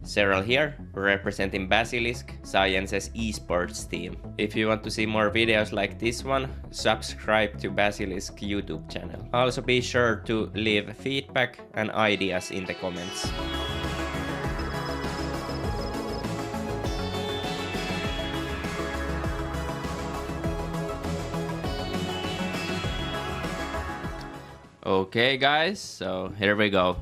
Serral here, representing BASILISK, Science's esports team. If you want to see more videos like this one, subscribe to BASILISK YouTube channel. Also be sure to leave feedback and ideas in the comments. Okay guys, so here we go.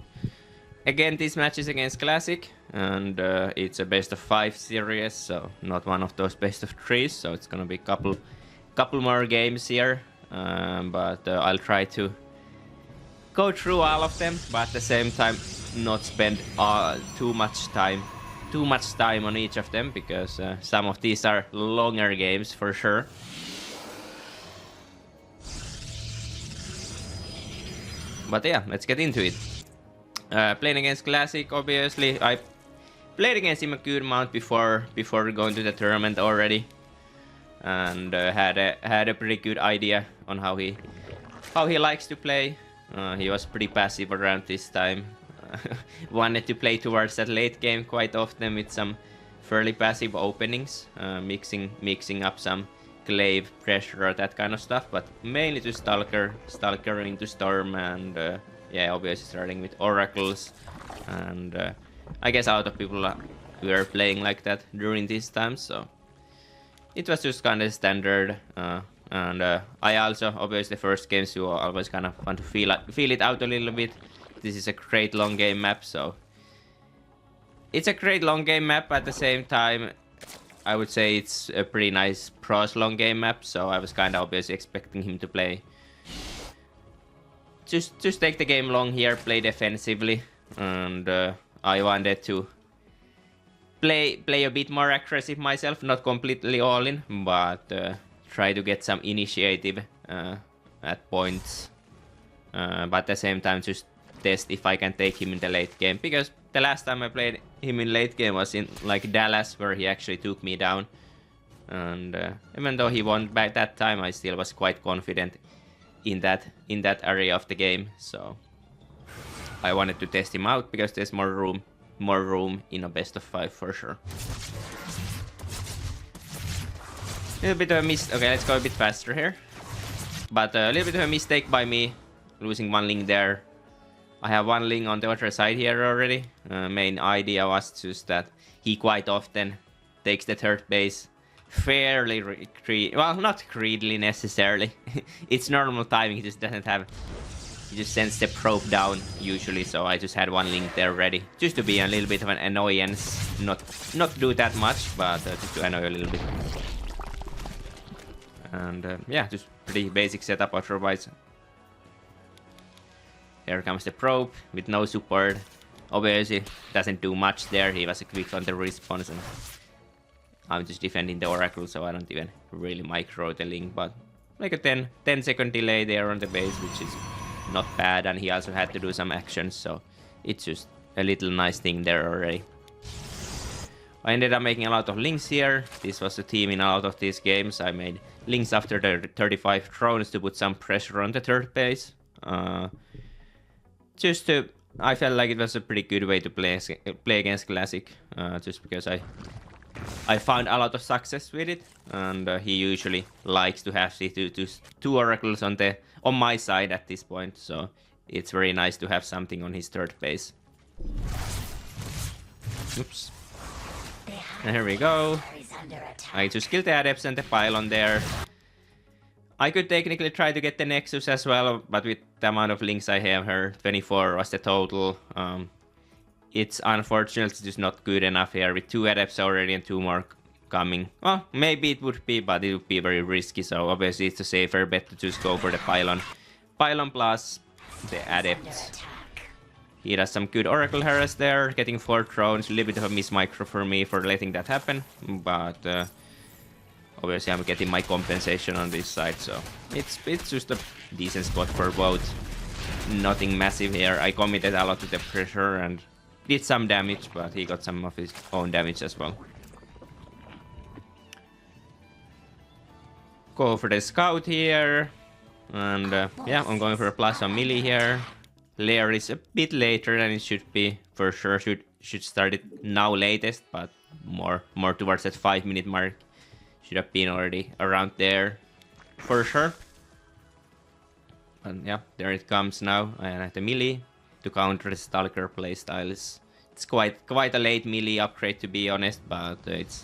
Again, this match is against Classic, and it's a best of 5 series, so not one of those best of 3s, so it's gonna be couple more games here, but I'll try to go through all of them, but at the same time not spend too much time on each of them, because some of these are longer games for sure. But yeah, let's get into it. Playing against Classic, obviously. I played against him a good amount before going to the tournament already, and had a pretty good idea on how he likes to play. He was pretty passive around this time. Wanted to play towards that late game quite often with some fairly passive openings, mixing up some glaive, pressure, or that kind of stuff, but mainly to Stalker into Storm, and yeah, obviously starting with Oracles, and I guess a lot of people were playing like that during this time, so it was just kind of standard. And I also, obviously, first games you always kind of want to feel it out a little bit. This is a great long game map, so it's a great long game map. At the same time, I would say it's a pretty nice pros long game map, so I was kind of obviously expecting him to play. Just take the game long here, play defensively, and I wanted to play a bit more aggressive myself, not completely all in, but try to get some initiative at points, but at the same time just test if I can take him in the late game, because the last time I played him in late game was in like Dallas, where he actually took me down, and even though he won back that time, I still was quite confident in that area of the game, so I wanted to test him out because there's more room in a best of 5 for sure. A little bit of a miss. Okay, let's go a bit faster here, but a little bit of a mistake by me, losing one link there. I have one link on the other side here already. Main idea was just that he quite often takes the third base fairly well, not greedily necessarily. It's normal timing. He just doesn't have. He just sends the probe down usually. So I just had one link there ready, just to be a little bit of an annoyance. Not do that much, but just to annoy a little bit. And yeah, just pretty basic setup otherwise. Here comes the probe with no support. Obviously doesn't do much there. He was quick on the response, and I'm just defending the Oracle, so I don't even really micro the link, but like a 10-second delay there on the base, which is not bad, and he also had to do some actions, so it's just a little nice thing there already. I ended up making a lot of links here. This was the team in a lot of these games. I made links after the 35 drones to put some pressure on the third base. I felt like it was a pretty good way to play against Classic, just because I found a lot of success with it, and he usually likes to have two Oracles on my side at this point, so it's very nice to have something on his third base. Oops. And here we go. I just killed the Adepts and the Pylon there. I could technically try to get the Nexus as well, but with the amount of links I have here, 24 was the total. It's unfortunately just not good enough here with 2 Adepts already and 2 more coming. Well, maybe it would be, but it would be very risky, so obviously it's a safer bet to just go for the Pylon. Pylon plus the Adepts. He does some good Oracle harass there, getting 4 drones, a little bit of a miss micro for me for letting that happen, but obviously I'm getting my compensation on this side, so it's just a decent spot for both. Nothing massive here. I committed a lot to the pressure and did some damage, but he got some of his own damage as well. Go for the scout here, and yeah, I'm going for a plus on melee here. Lair is a bit later than it should be. For sure should start it now latest, but more towards that 5-minute mark. Should have been already around there for sure. And yeah, there it comes now. And at the melee to counter the Stalker playstyles. It's quite a late melee upgrade, to be honest, but it's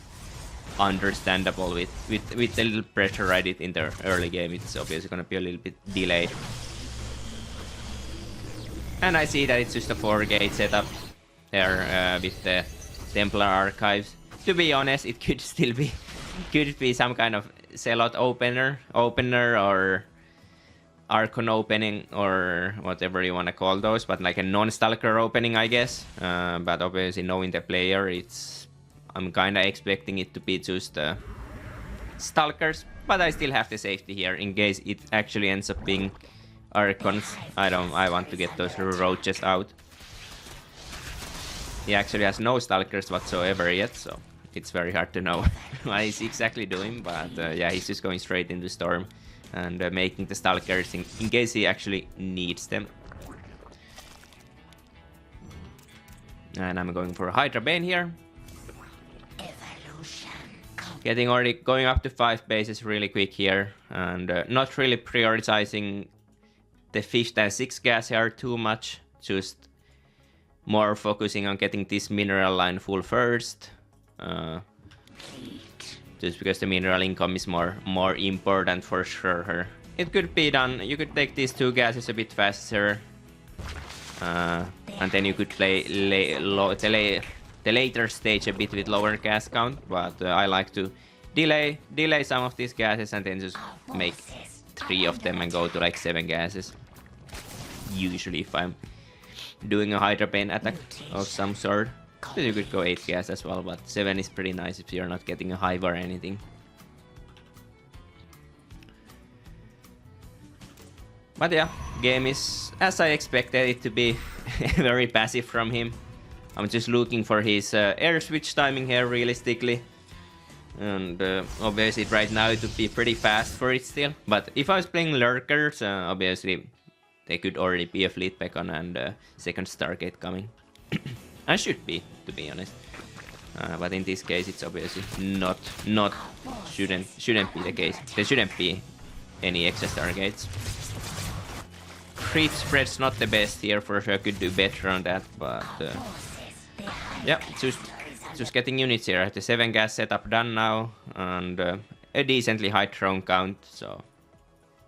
understandable with the little pressure I did in the early game. It's obviously gonna be a little bit delayed. And I see that it's just a 4-gate setup there with the Templar Archives. To be honest, it could still be some kind of Zealot opener or Archon opening or whatever you want to call those, but like a non-Stalker opening, I guess. But obviously knowing the player, I'm kind of expecting it to be just Stalkers, but I still have the safety here in case it actually ends up being Archons. I want to get those roaches out. He actually has no Stalkers whatsoever yet, so it's very hard to know what he's exactly doing, but yeah, he's just going straight into Storm and making the Stalkers in case he actually needs them. And I'm going for a Hydra Bane here. Going up to 5 bases really quick here, and not really prioritizing the 5th and 6th gas here too much, just more focusing on getting this mineral line full first. Just because the mineral income is more important for sure. It could be done. You could take these 2 gases a bit faster, and then you could play the later stage a bit with lower gas count. But I like to delay some of these gases and then just make 3 of them and go to like 7 gases. Usually, if I'm doing a Hydra Bane attack of some sort. So you could go 8 gas as well, but 7 is pretty nice if you're not getting a hive or anything. But yeah, game is as I expected it to be. Very passive from him. I'm just looking for his air switch timing here realistically. And obviously right now it would be pretty fast for it still. But if I was playing Lurkers, obviously they could already be a Fleet Beacon and second Stargate coming. I should be, to be honest. But in this case, it's obviously shouldn't be the case. There shouldn't be any extra Stargates. Creep spread's not the best here for sure. Could do better on that, but yeah, just getting units here. I have the 7 gas setup done now, and a decently high drone count. So,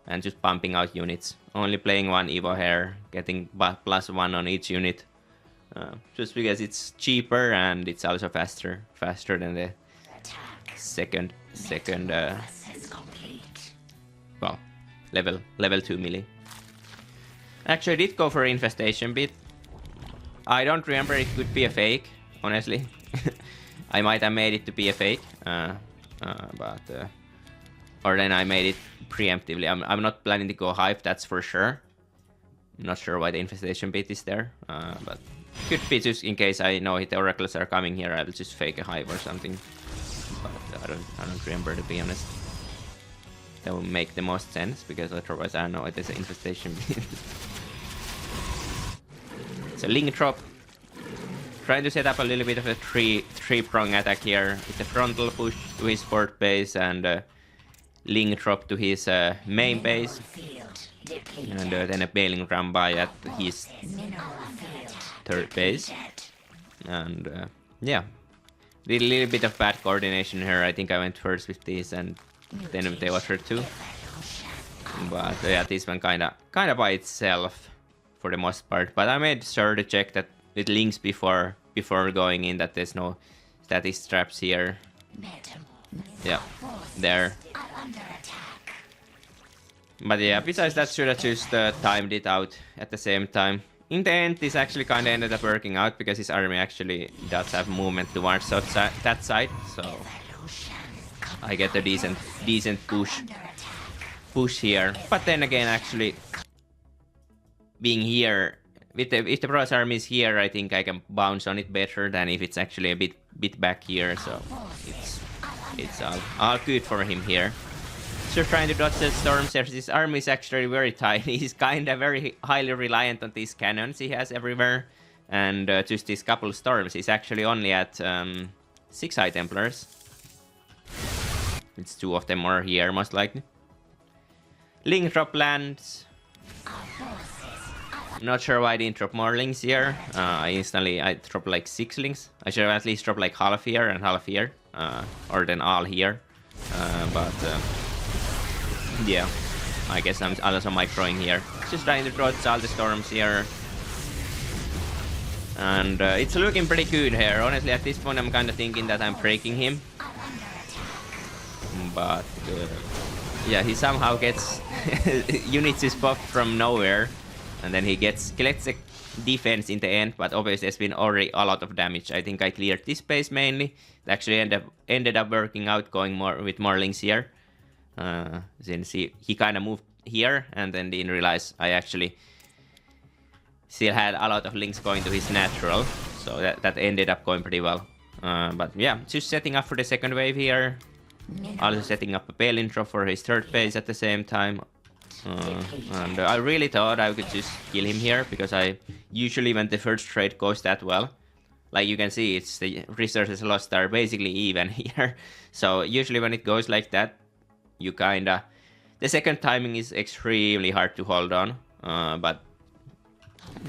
and just pumping out units. Only playing 1 Evo here, getting +1 on each unit. Just because it's cheaper and it's also faster than the second well, level 2 melee. Actually, I did go for infestation bit. I don't remember it could be a fake, honestly. I might have made it to be a fake, or then I made it preemptively. I'm not planning to go hive, that's for sure. I'm not sure why the infestation bit is there, but could be just in case I know the oracles are coming here. I will just fake a hive or something. But I don't remember, to be honest. That would make the most sense because otherwise I don't know it is an infestation bit. It's a link drop. Trying to set up a little bit of a three-prong attack here with the frontal push to his fourth base and link drop to his main base, and then a bailing ram by at his third base. And yeah, did a little bit of bad coordination here. I think I went first with this and then with the other two. But yeah, this one kinda by itself for the most part. But I made sure to check that with links before going in that there's no static traps here. Yeah, there. But yeah, besides that, should have just timed it out at the same time. In the end, this actually kind of ended up working out because his army actually does have movement towards that side, so I get a decent push here. But then again, actually being here, if the Bros army is here, I think I can bounce on it better than if it's actually a bit back here. So it's all good for him here. So trying to dodge the storms here. His army is actually very tiny. He's kind of very highly reliant on these cannons he has everywhere. And just these couple storms, he's actually only at 6 High Templars. It's 2 of them are here, most likely. Link drop lands. Not sure why I didn't drop more links here. I dropped like 6 links. I should have at least dropped like half here and half here. Or then all here. But yeah, I guess I'm also microing here. Just trying to draw all the storms here. And it's looking pretty good here. Honestly, at this point I'm kind of thinking that I'm breaking him. But yeah, he somehow gets units is popped from nowhere. And then he collects a defense in the end, but obviously there's been already a lot of damage. I think I cleared this base mainly. It actually ended up working out, going with more links here. Since he kind of moved here and then didn't realize I actually still had a lot of links going to his natural. So that ended up going pretty well. But yeah, just setting up for the second wave here. Also setting up a Balin drop for his third base at the same time. And I really thought I could just kill him here, because I usually, when the first trade goes that well, like you can see, it's the resources lost are basically even here. So usually when it goes like that, you kinda, the second timing is extremely hard to hold on. But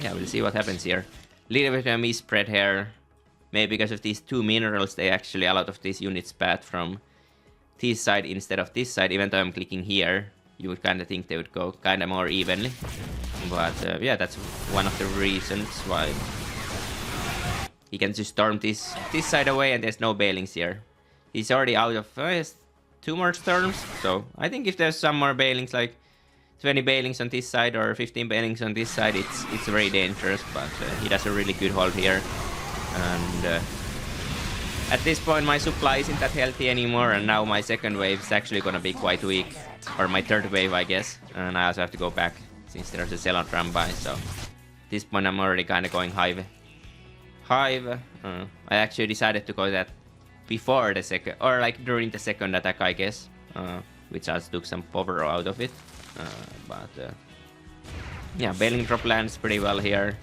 yeah, we'll see what happens here. Little bit of a misspread here. Maybe because of these 2 minerals, they actually, a lot of these units path from this side instead of this side, even though I'm clicking here. You would kind of think they would go kind of more evenly. But yeah, that's one of the reasons why he can just storm this side away, and there's no bailings here. He's already out of 2 more storms. So I think if there's some more bailings, like 20 bailings on this side or 15 bailings on this side, it's very dangerous. But he does a really good hold here. And at this point my supply isn't that healthy anymore, and now my second wave is actually gonna be quite weak. Or my third wave, I guess. And I also have to go back since there's a Serral run by. So at this point I'm already kind of going Hive. I actually decided to go that before the second, or like during the second attack, I guess. Which also took some power out of it. Yeah, Bailing drop lands pretty well here.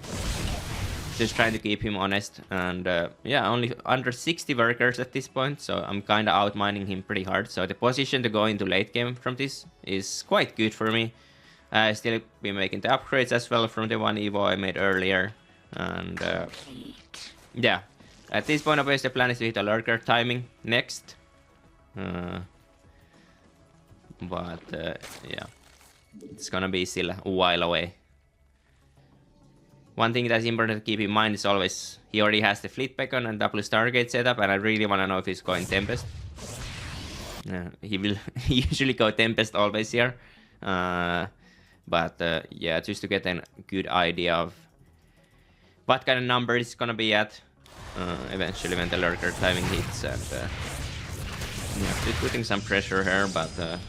Just trying to keep him honest. And yeah, only under 60 workers at this point, so I'm kind of outmining him pretty hard. So the position to go into late game from this is quite good for me. I still be making the upgrades as well from the one Evo I made earlier. And yeah, at this point obviously the plan is to hit a lurker timing next. Yeah, it's gonna be still a while away. One thing that's important to keep in mind is always he already has the Fleet Beacon and double Stargate setup, and I really want to know if he's going Tempest. He will usually go Tempest always here. But yeah, just to get a good idea of what kind of number it's gonna be at eventually when the lurker timing hits. And yeah, just putting some pressure here, but at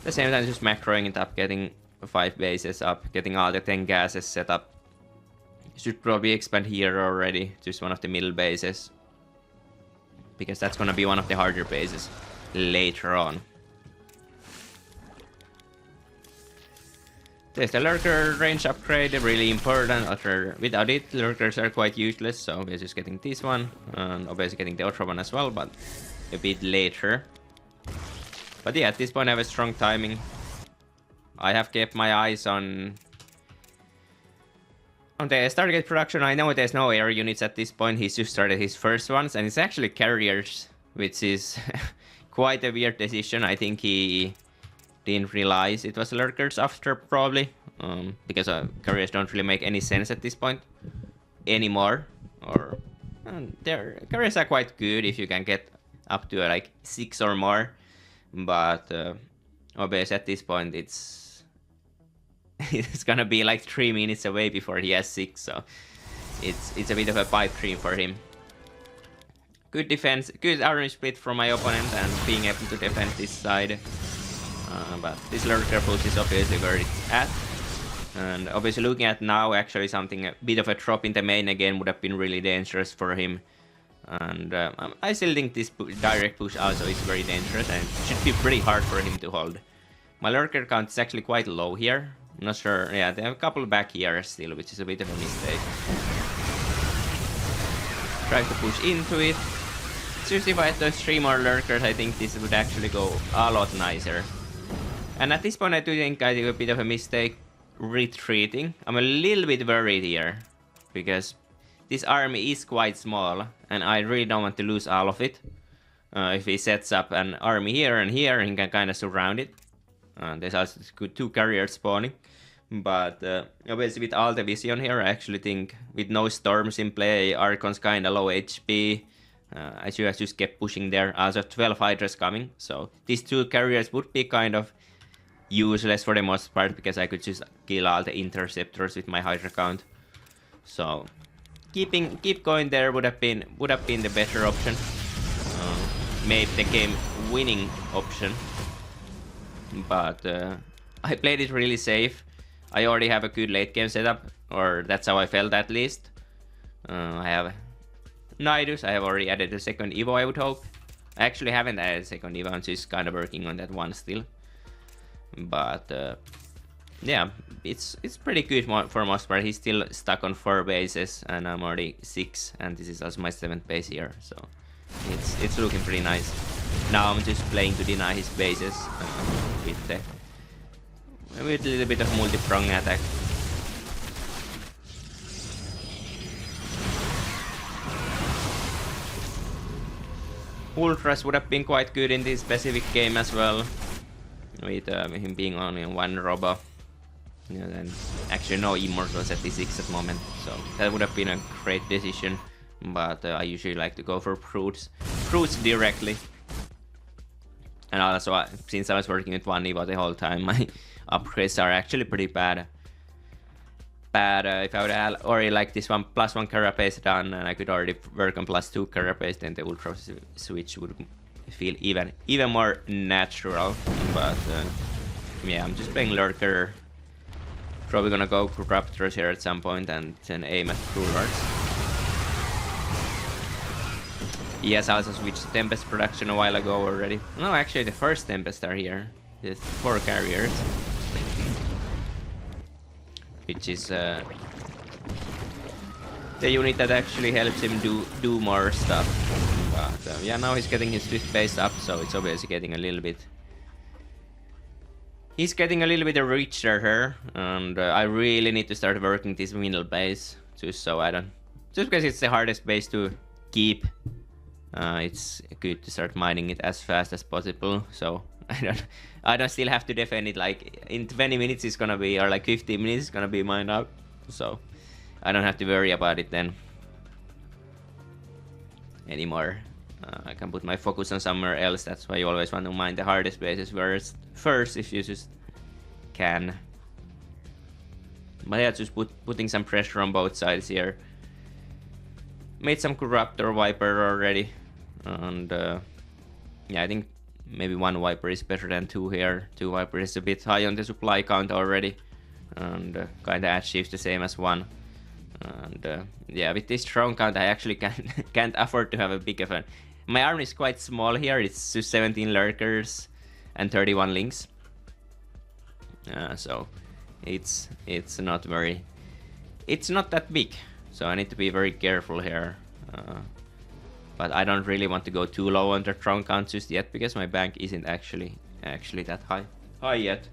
the same time just macroing it up, getting 5 bases up, getting all the 10 gases set up. Should probably expand here already, just one of the middle bases, because that's gonna be one of the harder bases later on. There's the lurker range upgrade, really important. Without it, lurkers are quite useless, so we're just getting this one, and obviously getting the ultra one as well, but a bit later. But yeah, at this point I have a strong timing. I have kept my eyes on the Stargate production. I know there's no air units at this point. He's just started his first ones, and it's actually carriers, which is quite a weird decision. I think he didn't realize it was lurkers after, probably, because carriers don't really make any sense at this point anymore. Or their carriers are quite good if you can get up to like 6 or more, but obviously at this point it's gonna be like 3 minutes away before he has 6, so it's a bit of a pipe dream for him. Good defense, good orange split from my opponent, and being able to defend this side. But this lurker push is obviously where it's at. And obviously looking at now, actually something, a bit of a drop in the main again would have been really dangerous for him. And I still think this direct push also is very dangerous, and it should be pretty hard for him to hold. My lurker count is actually quite low here. I'm not sure. Yeah, they have a couple back here still, which is a bit of a mistake. Try to push into it. Seriously, if I had those 3 more lurkers, I think this would actually go a lot nicer. And at this point, I do think I did a bit of a mistake retreating. I'm a little bit worried here, because this army is quite small, and I really don't want to lose all of it. If he sets up an army here and here, he can kind of surround it. There's also good 2 carriers spawning. But obviously with all the vision here, I actually think with no storms in play, Archon's kind of low HP. I should have just kept pushing there. Also 12 Hydras coming, so these 2 carriers would be kind of useless for the most part, because I could just kill all the interceptors with my Hydra count. So keep going there would have been the better option. Made the game winning option, but I played it really safe. I already have a good late game setup, or that's how I felt at least. I have Nidus, I have already added a second Evo, I would hope. I actually haven't added a second Evo, I'm just kind of working on that one still. But yeah, it's pretty good for most part. He's still stuck on 4 bases, and I'm already 6, and this is also my 7th base here, so it's looking pretty nice. Now I'm just playing to deny his bases with a little bit of multi-prong attack. Ultras would have been quite good in this specific game as well, with him being only on 1 robo. And actually no immortals at D6 at the moment, so that would have been a great decision. But I usually like to go for fruits directly. And also, since I was working with 1 Evo the whole time, my upgrades are actually pretty bad. If I would have already like this one +1 carapace done, and I could already work on +2 carapace, then the ultra switch would feel even more natural. But yeah, I'm just playing lurker. Probably gonna go corruptors here at some point, and then aim at crullers. He has also switched Tempest production a while ago already. No, actually the first Tempest are here. There's 4 carriers. Which is the unit that actually helps him do more stuff. But yeah, now he's getting his Swift base up, so it's obviously getting a little bit... He's getting a little bit richer here, and I really need to start working this middle base, just so I don't... Just because it's the hardest base to keep. It's good to start mining it as fast as possible, so I don't still have to defend it like in 20 minutes it's gonna be, or like 15 minutes it's gonna be mined out, so I don't have to worry about it then anymore. I can put my focus on somewhere else. That's why you always want to mine the hardest bases first if you just can. But yeah, just putting some pressure on both sides here. Made some Corruptor Viper already, and yeah, I think maybe 1 Viper is better than 2 here. 2 Viper is a bit high on the supply count already, and kinda achieves the same as 1. And yeah, with this drone count, I actually can't afford to have a big of a... My army is quite small here. It's just 17 lurkers and 31 links. So it's not very... It's not that big. So I need to be very careful here. But I don't really want to go too low on the drone count just yet, because my bank isn't actually that high yet.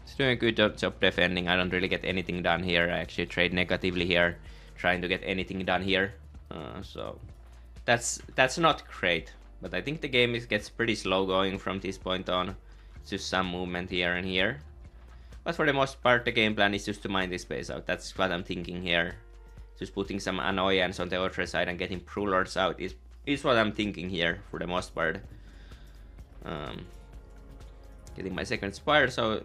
It's doing a good job defending. I don't really get anything done here. I actually trade negatively here, trying to get anything done here. So that's not great. But I think the game gets pretty slow going from this point on. It's just some movement here and here. But for the most part, the game plan is just to mine this base out. That's what I'm thinking here. Just putting some annoyance on the other side and getting Prulords out is what I'm thinking here for the most part. Getting my second Spire, so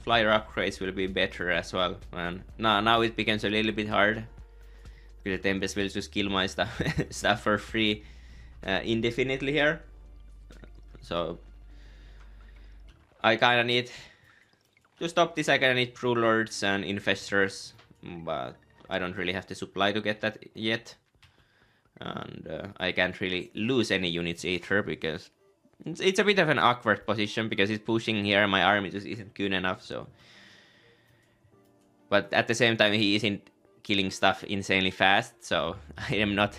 flyer upgrades will be better as well. And now it becomes a little bit hard, because the Tempest will just kill my stuff for free indefinitely here. So I kinda need... To stop this, I kinda need Prulords and Infestors, but I don't really have the supply to get that yet. And I can't really lose any units either, because It's a bit of an awkward position because he's pushing here and my army just isn't good enough, so... But at the same time, he isn't killing stuff insanely fast, so I am not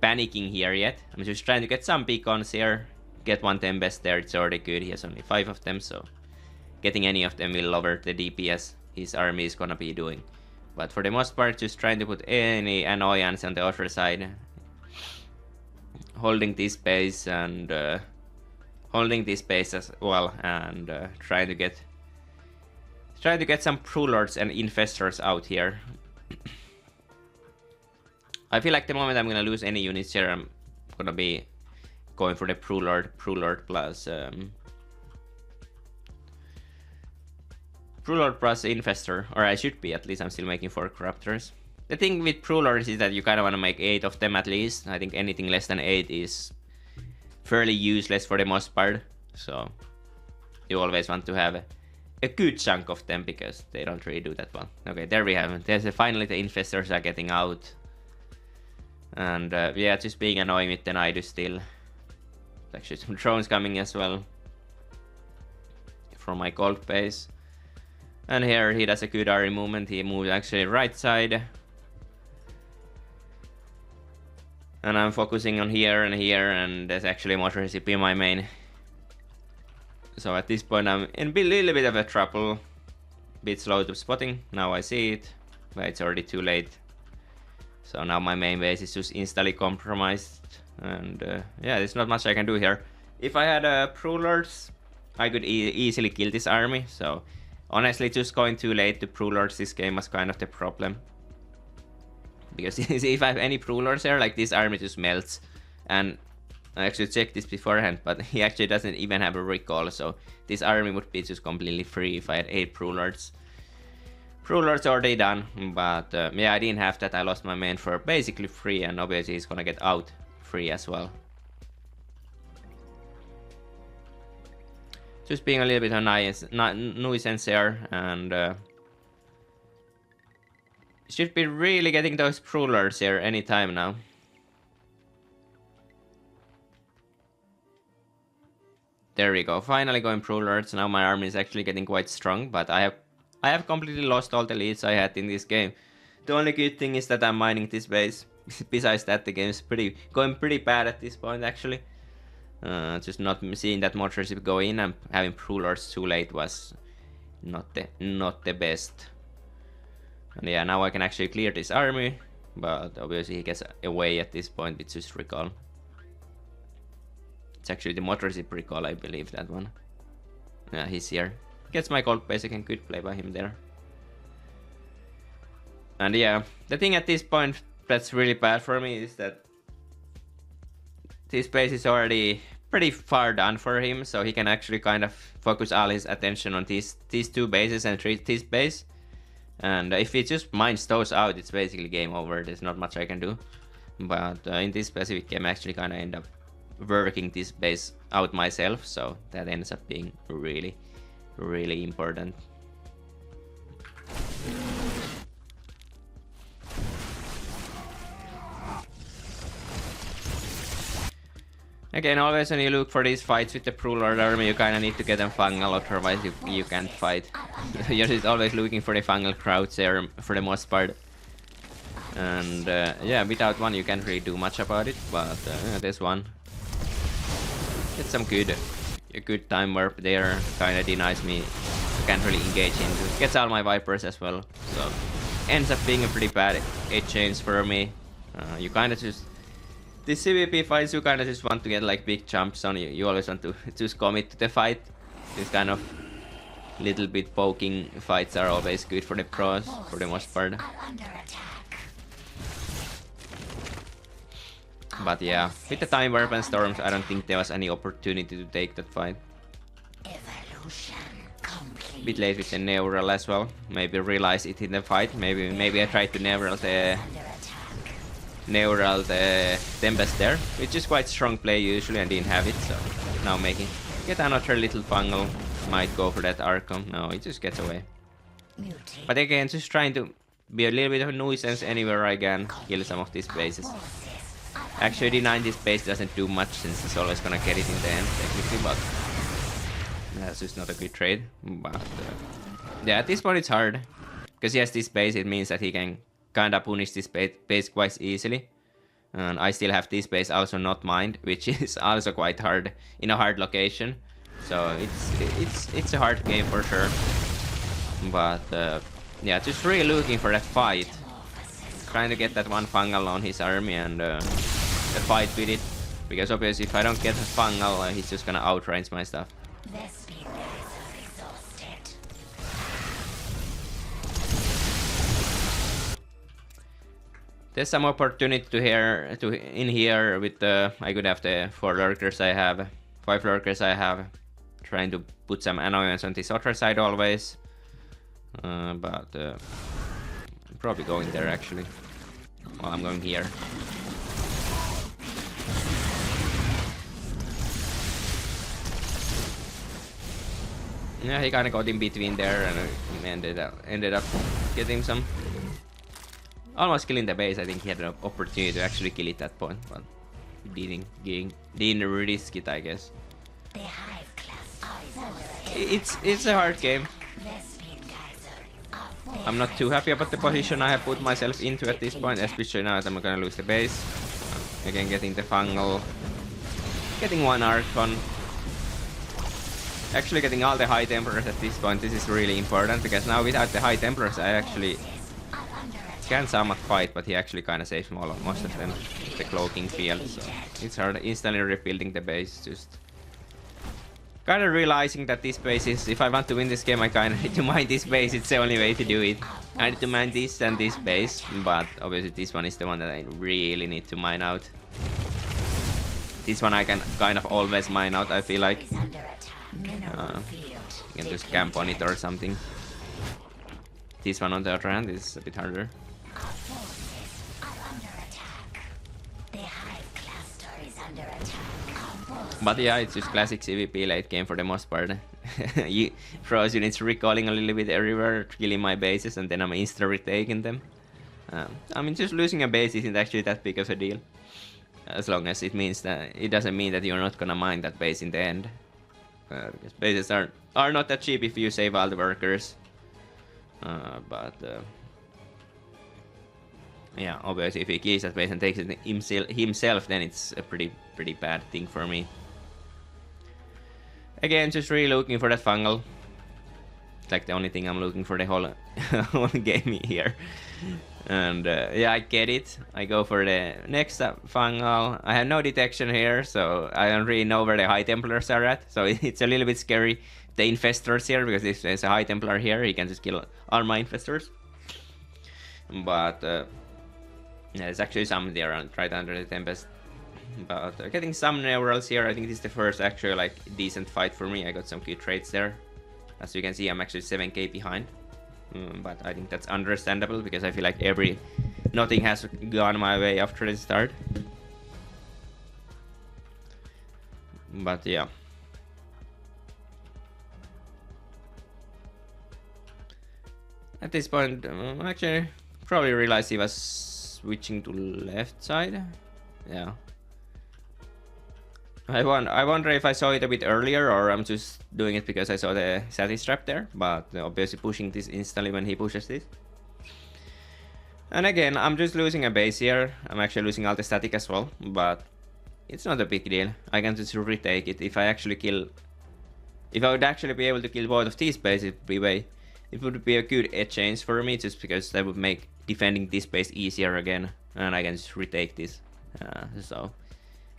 panicking here yet. I'm just trying to get some beacons here. Get one Tempest there, it's already good. He has only 5 of them, so getting any of them will lower the DPS his army is gonna be doing. But for the most part, just trying to put any annoyance on the other side. Holding this base and holding this base as well, and trying to get some Prolords and Infestors out here. I feel like the moment I'm gonna lose any units here, I'm gonna be going for the Prolord plus Prolord plus Infestor, or I should be, at least I'm still making 4 Corruptors. The thing with Prolords is that you kind of want to make 8 of them at least. I think anything less than 8 is fairly useless for the most part, so you always want to have a good chunk of them because they don't really do that well. Okay, there we have it. Finally the Infestors are getting out. And yeah, just being annoying with the Nidus still. Actually some drones coming as well from my gold base. And here he does a good army movement. He moves actually right side. And I'm focusing on here, and there's actually more recipe in my main. So at this point I'm in a little bit of a trouble. Bit slow to spotting. Now I see it, but it's already too late. So now my main base is just instantly compromised. And yeah, there's not much I can do here. If I had Prolords, I could easily kill this army. So honestly, just going too late to Prolords this game was kind of the problem. Because if I have any Prolords here, like this army just melts. And I actually checked this beforehand, but he actually doesn't even have a recall. So this army would be just completely free if I had 8 Prolords. Prolords already done, but yeah, I didn't have that. I lost my main for basically free, and obviously he's gonna get out free as well. Just being a little bit of nuisance here, and should be really getting those Prolords here anytime now. There we go, finally going Prolords. Now my army is actually getting quite strong, but I have completely lost all the leads I had in this game. The only good thing is that I'm mining this base. Besides that, the game is going pretty bad at this point actually. Just not seeing that Motorship go in and having Prolords too late was not the best. And yeah, now I can actually clear this army, but obviously he gets away at this point with just recall. It's actually the Motorship recall, I believe, that one. Yeah, he's here. Gets my gold base again, good play by him there. And yeah, the thing at this point that's really bad for me is that this base is already pretty far done for him, so he can actually kind of focus all his attention on these 2 bases and treat this base. And if he just mines those out, it's basically game over. There's not much I can do. But in this specific game, I actually kind of end up working this base out myself, so that ends up being really, really important. Again, always when you look for these fights with the Prolord army, you kinda need to get them fungal, otherwise you can't fight. You're just always looking for the fungal crowds there for the most part. And yeah, without one you can't really do much about it, but there's one. Get some good time warp there, kinda denies me. I can't really engage into. Gets all my Vipers as well, so ends up being a pretty bad exchange for me. You kinda just... These CVP fights, you kind of just want to get like big jumps on you. You always want to just commit to the fight. These kind of little bit poking fights are always good for the pros, for the most part. But yeah, with the time warp and storms, I don't think there was any opportunity to take that fight. Bit late with the neural as well. Maybe realize it in the fight. Maybe I tried to neural the Tempest there, which is quite strong play usually, and didn't have it, so now get another little fungal. Might go for that Archon. No, it just gets away. But again, just trying to be a little bit of a nuisance anywhere I can, kill some of these bases. Actually, denying this base doesn't do much since he's always gonna get it in the end, technically, but that's just not a good trade. But yeah, at this point it's hard. Because he has this base, it means that he can kinda punish this base quite easily. And I still have this base also not mined, which is also quite hard in a hard location. So it's a hard game for sure. But yeah, just really looking for that fight. Trying to get that one fungal on his army and a fight with it. Because obviously if I don't get the fungal, he's just gonna outrange my stuff. There's some opportunity in here with the I could have the 4 lurkers I have, 5 lurkers I have, trying to put some annoyance on this other side always. But I'm probably going there actually. Well, I'm going here. Yeah, he kind of got in between there and ended up getting some. Almost killing the base. I think he had an opportunity to actually kill it at that point, but didn't risk it, I guess. It's a hard game. I'm not too happy about the position I have put myself into at this point, especially now that I'm gonna lose the base. Again, getting the fungal, getting 1 Archon. Actually getting all the High Templars at this point. This is really important because now without the High Templars I actually can somewhat fight, but he actually kind of saves most of them. The cloaking field, so it's hard instantly rebuilding the base. Just kind of realizing that this base is, if I want to win this game, I kind of need to mine this base. It's the only way to do it. I need to mine this and this base, but obviously this one is the one that I really need to mine out. This one I can kind of always mine out, I feel like. You can just camp on it or something. This one on the other hand is a bit harder. But yeah, it's just classic CVP late game for the most part. Froze units recalling a little bit everywhere, killing my bases, and then I'm insta retaking them. I mean, just losing a base isn't actually that big of a deal, as long as it means that it doesn't mean that you're not gonna mine that base in the end. Because bases are not that cheap if you save all the workers. Yeah, obviously if he kills that base and takes it himself, then it's a pretty bad thing for me. Again, just really looking for that fungal. It's like the only thing I'm looking for the whole game here. And yeah, I get it. I go for the next fungal. I have no detection here, so I don't really know where the High Templars are at. So it's a little bit scary, the infestors here, because if there's a High Templar here, he can just kill all my infestors. But yeah, there's actually some there right under the Tempest. But getting some Neurals here, I think this is the first actually like decent fight for me. I got some good trades there. As you can see, I'm actually 7k behind. But I think that's understandable because I feel like nothing has gone my way after the start. But yeah. At this point, actually probably realized he was switching to left side. Yeah. I wonder if I saw it a bit earlier or I'm just doing it because I saw the Satis trap there, but obviously pushing this instantly when he pushes this. And again, I'm just losing a base here. I'm actually losing all the static as well, but it's not a big deal. I can just retake it. If I would actually be able to kill both of these bases, it would be a good exchange for me, just because that would make defending this base easier again, and I can just retake this. So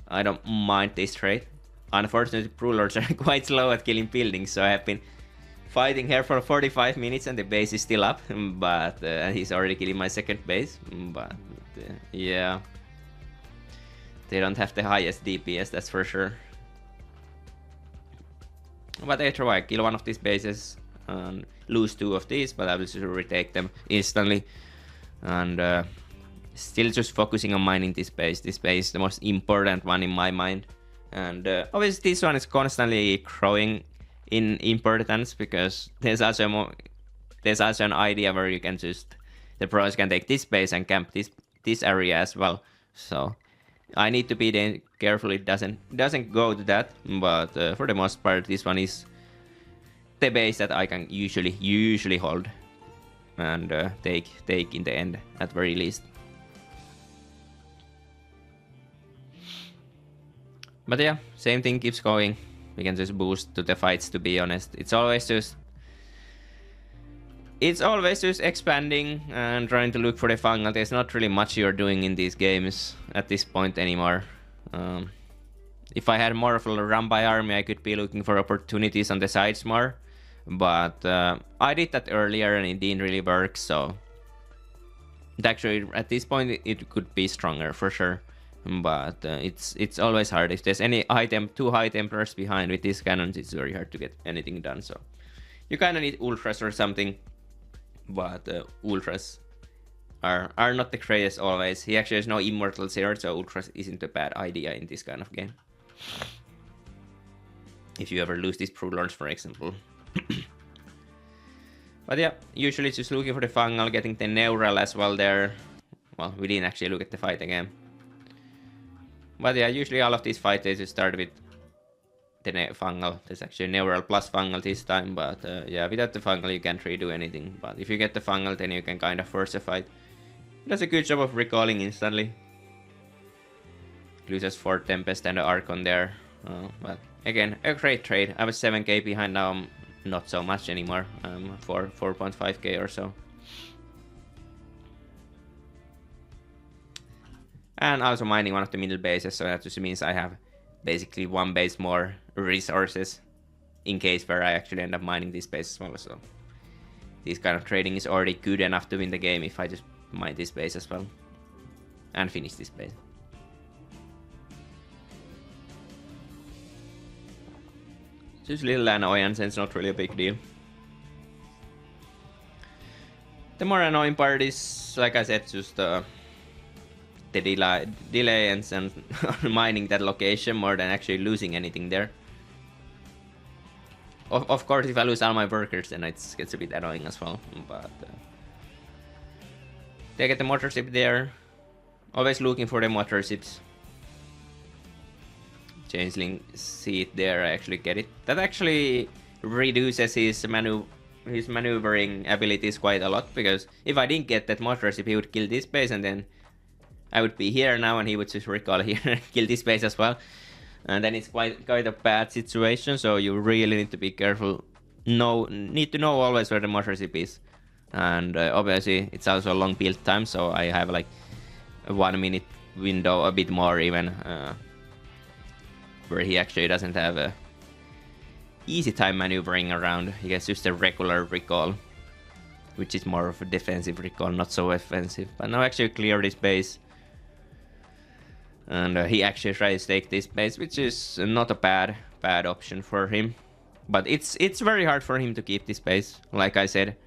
I don't mind this trade. Unfortunately, Brewlords are quite slow at killing buildings, so I have been fighting here for 45 minutes and the base is still up, but he's already killing my second base. But yeah, they don't have the highest DPS, that's for sure. But I try kill one of these bases and lose 2 of these, but I will just retake them instantly. And still just focusing on mining this base. This base is the most important one in my mind. And obviously this one is constantly growing in importance, because there's also an idea where you can just, the pros can take this base and camp this area as well. So I need to be then careful it doesn't go to that, but for the most part this one is the base that I can usually hold and take in the end at very least. But yeah, same thing keeps going. We can just boost to the fights, to be honest. It's always just expanding and trying to look for the fungal. There's not really much you're doing in these games at this point anymore. If I had more of a run by army, I could be looking for opportunities on the sides more. But I did that earlier and it didn't really work, so actually at this point it could be stronger for sure. But it's always hard. If there's any two high templars behind with these cannons, it's very hard to get anything done. So you kind of need ultras or something. But ultras are not the greatest always. He actually has no immortals here, so ultras isn't a bad idea in this kind of game. If you ever lose these Pro Lords, for example. But yeah, usually just looking for the fungal, getting the neural as well there. Well, we didn't actually look at the fight again. But yeah, usually all of these fights they just start with the fungal. There's actually neural plus fungal this time, but yeah, without the fungal you can't really do anything. But if you get the fungal, then you can kind of force a fight. It does a good job of recalling instantly. Loses 4 Tempest and the Archon there. But again, a great trade. I was 7k behind, now I'm not so much anymore. 4.5k or so. And also mining one of the middle bases, so that just means I have basically one base more resources in case where I actually end up mining this base as well. So this kind of trading is already good enough to win the game if I just mine this base as well and finish this base. Just little annoyance, and it's not really a big deal. The more annoying part is, like I said, just the delay and mining that location more than actually losing anything there. Of course, if I lose all my workers, then it gets a bit annoying as well. But they get the motor ship there. Always looking for the motor ships. Changeling, see it there, I actually get it. That actually reduces his maneuvering abilities quite a lot, because if I didn't get that motor ship, he would kill this base and then I would be here now and he would just recall here and kill this base as well. And then it's quite a bad situation, so you really need to be careful. Need to know always where the motor ship is. And obviously it's also a long build time, so I have like a 1 minute window, a bit more even, where he actually doesn't have a easy time maneuvering around. He gets just a regular recall, which is more of a defensive recall, not so offensive. But now actually clear this base. And he actually tries to take this base, which is not a bad option for him. But it's very hard for him to keep this base. Like I said,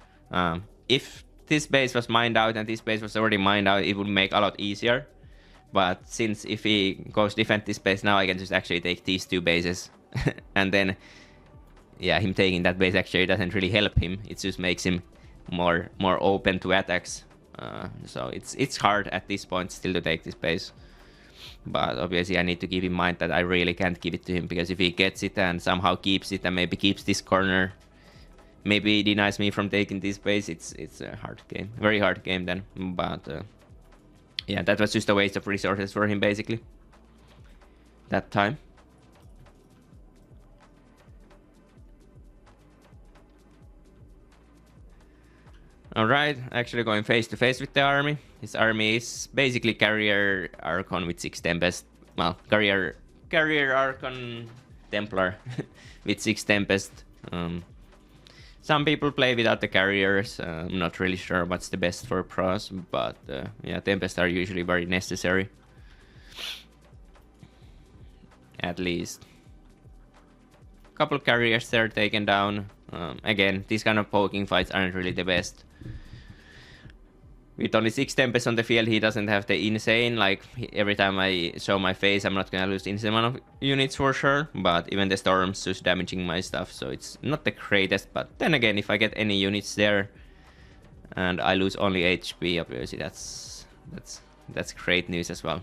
if this base was mined out and this base was already mined out, it would make a lot easier. But since if he goes defend this base now, I can just actually take these 2 bases. And then, yeah, him taking that base actually doesn't really help him. It just makes him more open to attacks. So it's hard at this point still to take this base. But obviously I need to keep in mind that I really can't give it to him, because if he gets it and somehow keeps it and maybe keeps this corner, maybe he denies me from taking this base, it's a hard game. Very hard game then. But yeah, that was just a waste of resources for him basically. That time. Alright, actually going face to face with the army. His army is basically Carrier Archon with 6 Tempest. Well, Carrier Archon Templar with 6 Tempest. Some people play without the carriers. I'm not really sure what's the best for pros, but yeah, Tempest are usually very necessary. At least. Couple carriers there taken down. Again, these kind of poking fights aren't really the best. With only 6 Tempest on the field, he doesn't have the insane, like every time I show my face, I'm not gonna lose insane amount of units for sure, but even the Storm's just damaging my stuff, so it's not the greatest. But then again, if I get any units there and I lose only HP, obviously that's great news as well.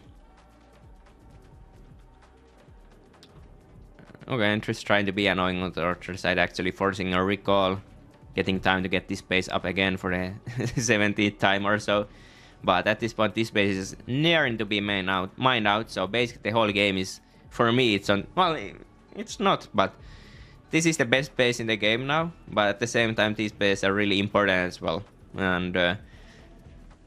Okay, and just trying to be annoying on the other side, actually forcing a recall, getting time to get this base up again for the 70th time or so. But at this point, this base is nearing to be mined out. So basically, the whole game is, for me, it's on. Well, it's not, but this is the best base in the game now. But at the same time, these bases are really important as well. And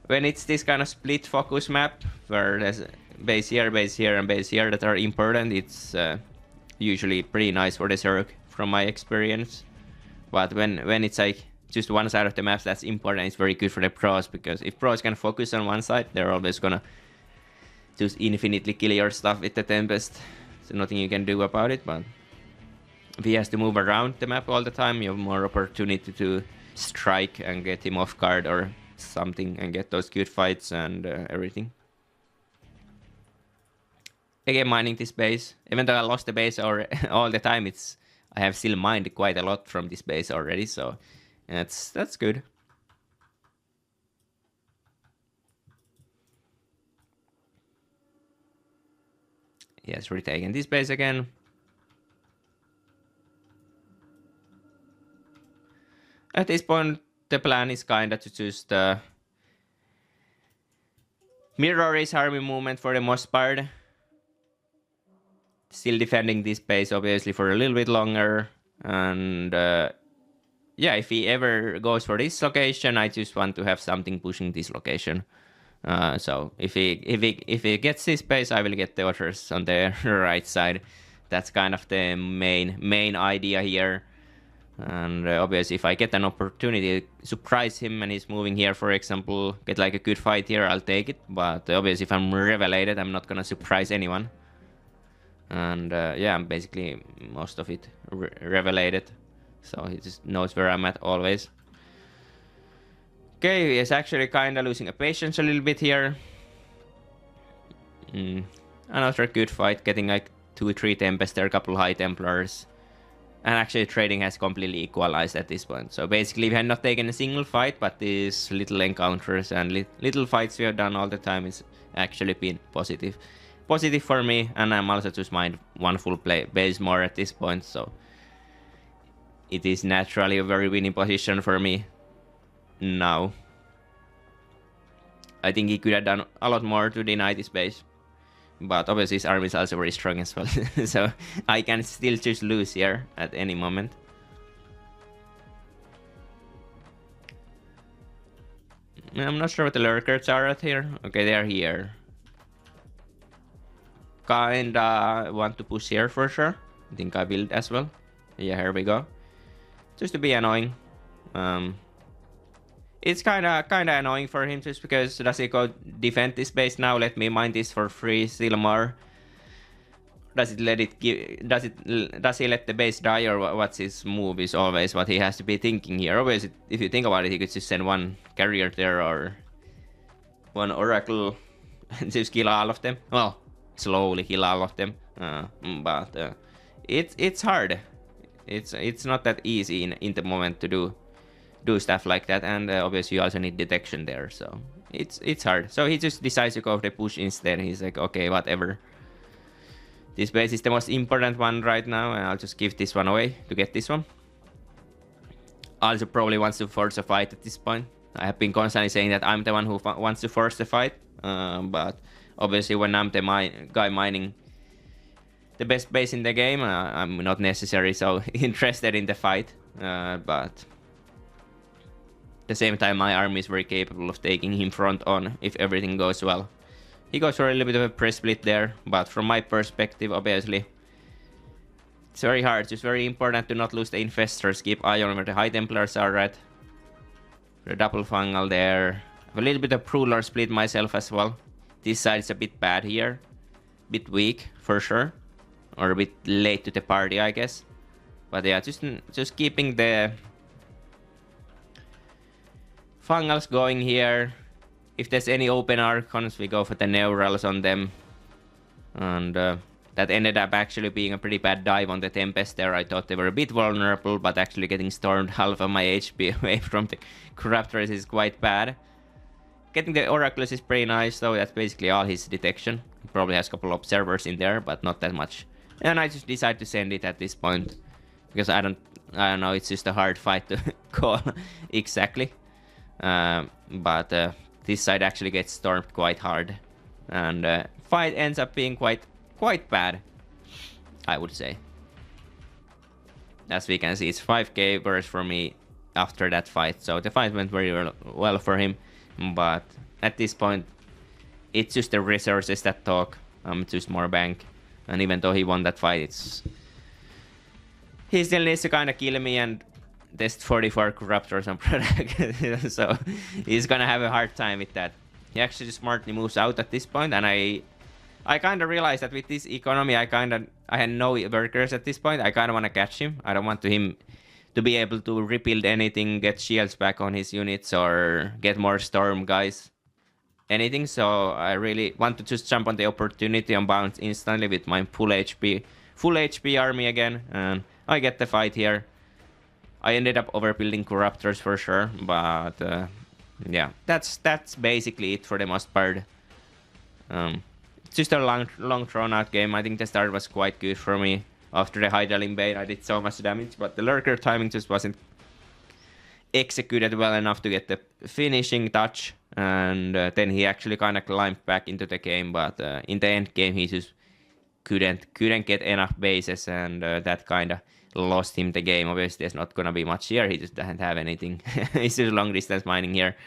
when it's this kind of split focus map where there's base here, and base here that are important, it's usually pretty nice for the Zerg from my experience. But when it's like just one side of the map that's important, it's very good for the pros, because if pros can focus on one side, they're always gonna just infinitely kill your stuff with the Tempest. So nothing you can do about it. But if he has to move around the map all the time, you have more opportunity to strike and get him off guard or something and get those good fights and everything. Again, mining this base, even though I lost the base all the time, I have still mined quite a lot from this base already, so that's good. Yes, retaking this base again. At this point, the plan is kinda to just mirror his army movement for the most part. Still defending this base, obviously, for a little bit longer. And yeah, if he ever goes for this location, I just want to have something pushing this location. So if he gets this base, I will get the others on the right side. That's kind of the main idea here. And obviously, if I get an opportunity to surprise him and he's moving here, for example, get like a good fight here, I'll take it. But obviously, if I'm revelated, I'm not gonna surprise anyone. And yeah, I'm basically most of it revelated, so he just knows where I'm at always. Okay, he is actually kind of losing a patience a little bit here. Another good fight, getting like 2-3 Tempest there, a couple High Templars. And actually trading has completely equalized at this point. So basically we have not taken a single fight, but these little encounters and little fights we have done all the time is actually been positive for me. And I'm also just mined one full base more at this point, so it is naturally a very winning position for me now. I think he could have done a lot more to deny this base, but obviously his army is also very strong as well. So I can still just lose here at any moment. I'm not sure what the lurkers are at here. Okay, they are here. Kinda want to push here for sure. I think I will as well. Yeah, here we go. Just to be annoying. It's kinda annoying for him just because does he go defend this base now? Let me mine this for free still more. Does he let the base die, or what's his move is always what he has to be thinking here. Obviously, if you think about it, he could just send one carrier there or one oracle and just kill all of them. Well, slowly kill all of them. But it's hard. It's not that easy in the moment to do stuff like that, and obviously you also need detection there, so it's hard. So he just decides to go for the push instead. He's like, okay, whatever. This base is the most important one right now, and I'll just give this one away to get this one. Also probably wants to force a fight at this point. I have been constantly saying that I'm the one who wants to force the fight, but obviously when I'm the guy mining the best base in the game, I'm not necessarily so interested in the fight, but at the same time my army is very capable of taking him front on if everything goes well. He goes for a little bit of a press split there, but from my perspective, obviously, it's very hard. It's just very important to not lose the infestors. Keep eye on where the High Templars are at. The double fungal there. Have a little bit of Ruler split myself as well. This side is a bit bad here. Bit weak, for sure. Or a bit late to the party, I guess. But yeah, just keeping the fungals going here. If there's any open Archons, we go for the Neurals on them. And that ended up actually being a pretty bad dive on the Tempest there. I thought they were a bit vulnerable, but actually getting stormed half of my HP away from the Corruptors is quite bad. Getting the Oracles is pretty nice, though. That's basically all his detection. He probably has a couple observers in there, but not that much And I just decided to send it at this point because I don't know, it's just a hard fight to call exactly. But this side actually gets stormed quite hard, and fight ends up being quite bad, I would say. As we can see, it's 5k burst for me after that fight, so the fight went very well for him. But at this point, it's just the resources that talk. Just more bank, and even though he won that fight, he still needs to kind of kill me and test 44 corruptors on product. So he's gonna have a hard time with that. He actually smartly moves out at this point, and I kind of realized that with this economy, I had no workers at this point. I kind of want to catch him. I don't want him to be able to rebuild anything, get shields back on his units, or get more storm guys, anything. So I really want to just jump on the opportunity and bounce instantly with my full HP army again, and I get the fight here. I ended up overbuilding corruptors for sure, but yeah, that's basically it for the most part. It's just a long drawn out game. I think the start was quite good for me. After the Hydralin Bane, I did so much damage, but the lurker timing just wasn't executed well enough to get the finishing touch, and then he actually kind of climbed back into the game, but in the end game he just couldn't get enough bases, and that kind of lost him the game. Obviously there's not gonna be much here, he just doesn't have anything. He's just long distance mining here,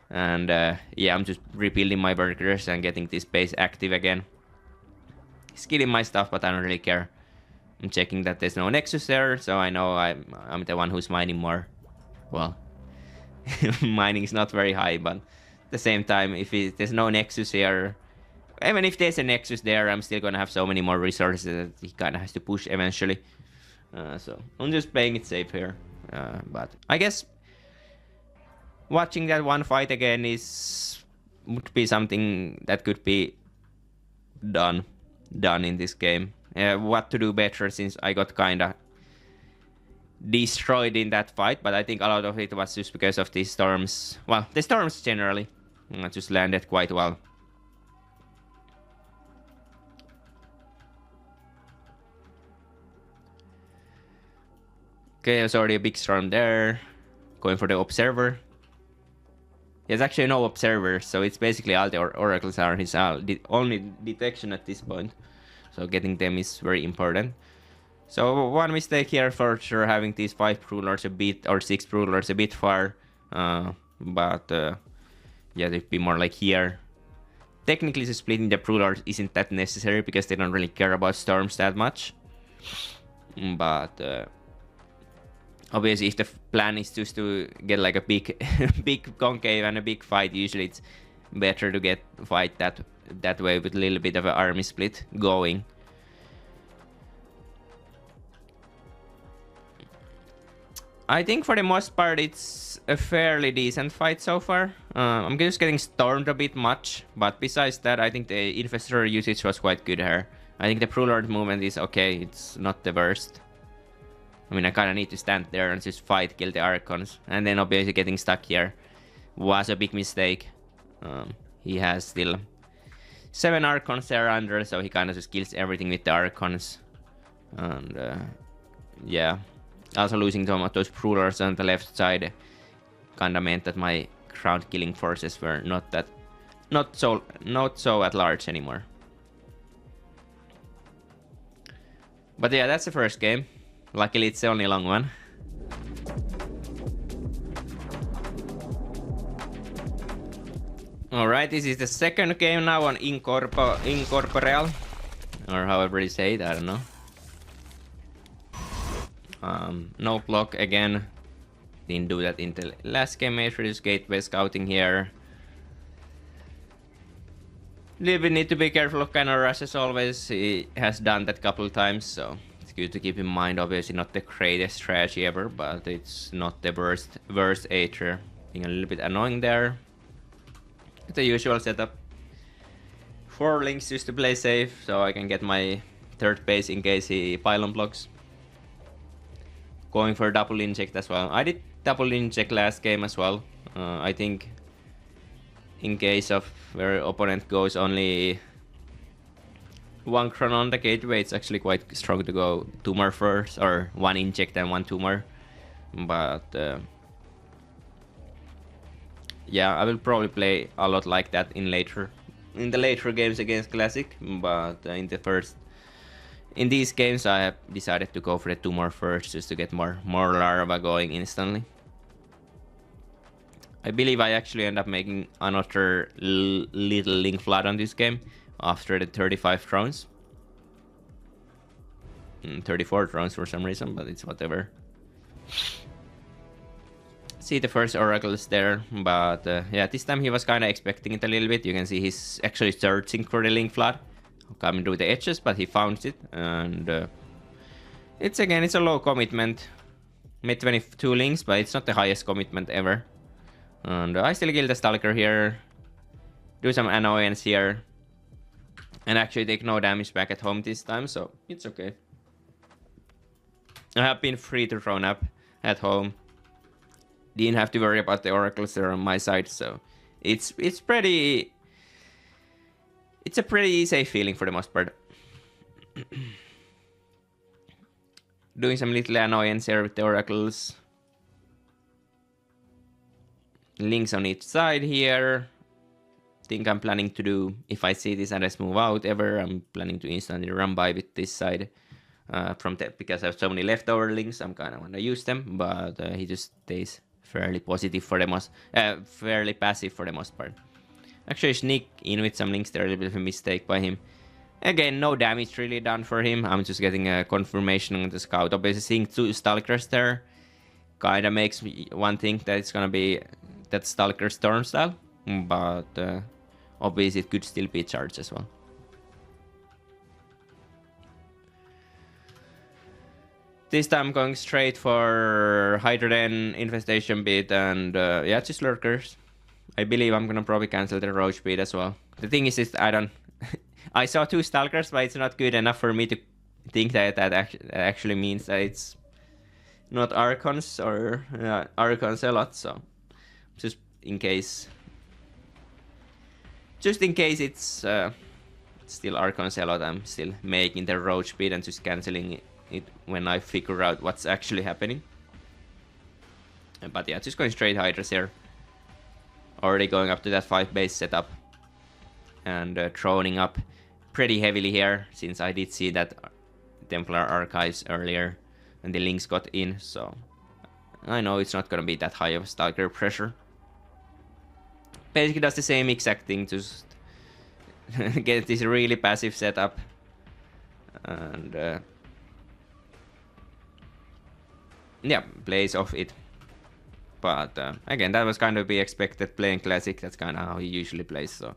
and yeah, I'm just rebuilding my burgers and getting this base active again. He's killing my stuff, but I don't really care. I'm checking that there's no Nexus there, so I know I'm the one who's mining more. Well, mining is not very high, but at the same time, if there's no Nexus here, even if there's a Nexus there, I'm still gonna have so many more resources that he kind of has to push eventually. So I'm just playing it safe here. But I guess watching that one fight again would be something that could be done in this game. What to do better, since I got kind of destroyed in that fight, but I think a lot of it was just because of the storms. Well, the storms generally just landed quite well. Okay, there's already a big storm there. Going for the observer. There's actually no observer, so it's basically all the oracles are his only detection at this point. So getting them is very important. So one mistake here for sure, having these 5 rulers a bit, or 6 rulers a bit far. But yeah, they'd be more like here. Technically, splitting the rulers isn't that necessary because they don't really care about storms that much. But obviously, if the plan is just to get like a big concave and a big fight, usually it's better to fight that way with a little bit of an army split going. I think for the most part it's a fairly decent fight so far. I'm just getting stormed a bit much, but besides that, I think the infestor usage was quite good here. I think the Prulord movement is okay, it's not the worst. I mean, I kind of need to stand there and just fight, kill the Archons, and then obviously getting stuck here was a big mistake. He has still 7 Archons there under, so he kind of just kills everything with the Archons. And yeah, also losing some of those Rulers on the left side kind of meant that my ground killing forces were not so at large anymore. But yeah, that's the first game. Luckily, it's the only long one. Alright, this is the second game now on Incorporeal, or however you say it, I don't know. No block again. Didn't do that in the last game. Matrix Gateway scouting here. We need to be careful of kind of rush as always. He has done that couple times, so it's good to keep in mind. Obviously not the greatest strategy ever, but it's not the worst Aether. Being a little bit annoying there. The usual setup. 4 links just to play safe, so I can get my third base in case he pylon blocks. Going for double inject as well. I did double inject last game as well. I think in case of where opponent goes only 1 chron on the gateway, it's actually quite strong to go tumor first, or 1 inject and 1 tumor. But yeah, I will probably play a lot like that in the later games against Classic. But in these games, I have decided to go for the tumor first, just to get more larva going instantly. I believe I actually end up making another little link flood on this game after the 35 drones. 34 drones for some reason, but it's whatever. See the first oracles there, but yeah, this time he was kind of expecting it a little bit. You can see he's actually searching for the link flood coming through the edges, but he found it, and it's a low commitment. Made 22 links, but it's not the highest commitment ever. And I still kill the Stalker here, do some annoyance here, and actually take no damage back at home this time, so it's okay. I have been free to throw up at home. Didn't have to worry about the oracles, they're on my side, so it's a pretty safe feeling for the most part. Doing some little annoyance here with the oracles. Links on each side here. Think I'm planning to do, if I see this and I move out ever, I'm planning to instantly run by with this side. Because I have so many leftover links, I'm kind of want to use them, but he just stays fairly positive for the most, fairly passive for the most part. Actually sneak in with some links there, a little bit of a mistake by him. Again, no damage really done for him. I'm just getting a confirmation on the scout. Obviously seeing 2 Stalkers there kind of makes me one think that it's gonna be that Stalker Storm style, but obviously it could still be charged as well. This time I'm going straight for Hydroden Infestation Beat and yeah, just Lurkers. I believe I'm gonna probably cancel the Roach Beat as well. The thing is I don't... I saw 2 Stalkers, but it's not good enough for me to think that actually means that it's not Archons or Archons a lot, so just in case it's still Archons a lot, I'm still making the Roach Beat and just cancelling it when I figure out what's actually happening. But yeah, just going straight Hydras here. Already going up to that 5 base setup. And droning up pretty heavily here, since I did see that Templar Archives earlier and the links got in, so I know it's not gonna be that high of a Stalker pressure. Basically does the same exact thing, just get this really passive setup and yeah, plays off it. But again, that was kind of be expected playing Classic. That's kind of how he usually plays, so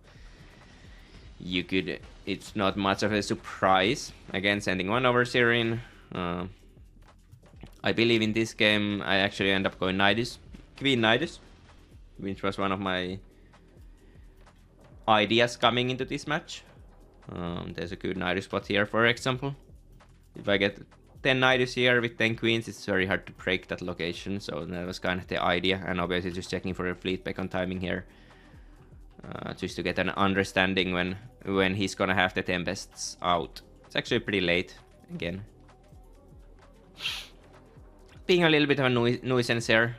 you could, it's not much of a surprise. Again, sending 1 over Sirin. I believe in this game I actually end up going Nidus, Queen Nidus, which was one of my ideas coming into this match. There's a good Nidus spot here, for example. If I get 10 Nidus here with 10 Queens, it's very hard to break that location, so that was kind of the idea. And obviously just checking for a fleet back on timing here, just to get an understanding when he's gonna have the Tempests out. It's actually pretty late again. Being a little bit of a nuisance here.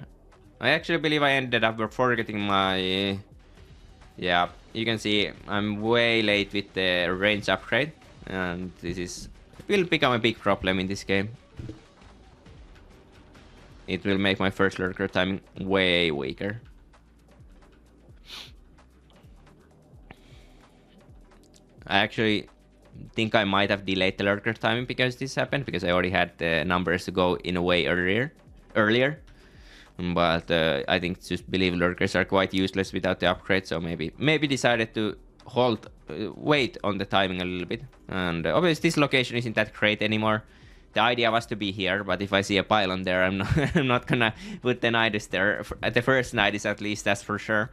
I actually believe I ended up forgetting my... Yeah, you can see I'm way late with the range upgrade, and this will become a big problem in this game. It will make my first lurker timing way weaker. I actually think I might have delayed the lurker timing because this happened, because I already had the numbers to go in a way earlier. But I think just believe lurkers are quite useless without the upgrade, so maybe decided to wait on the timing a little bit. And obviously this location isn't that great anymore. The idea was to be here, but if I see a pylon there, I'm not gonna put the Nidus there. At the first Nidus at least, that's for sure.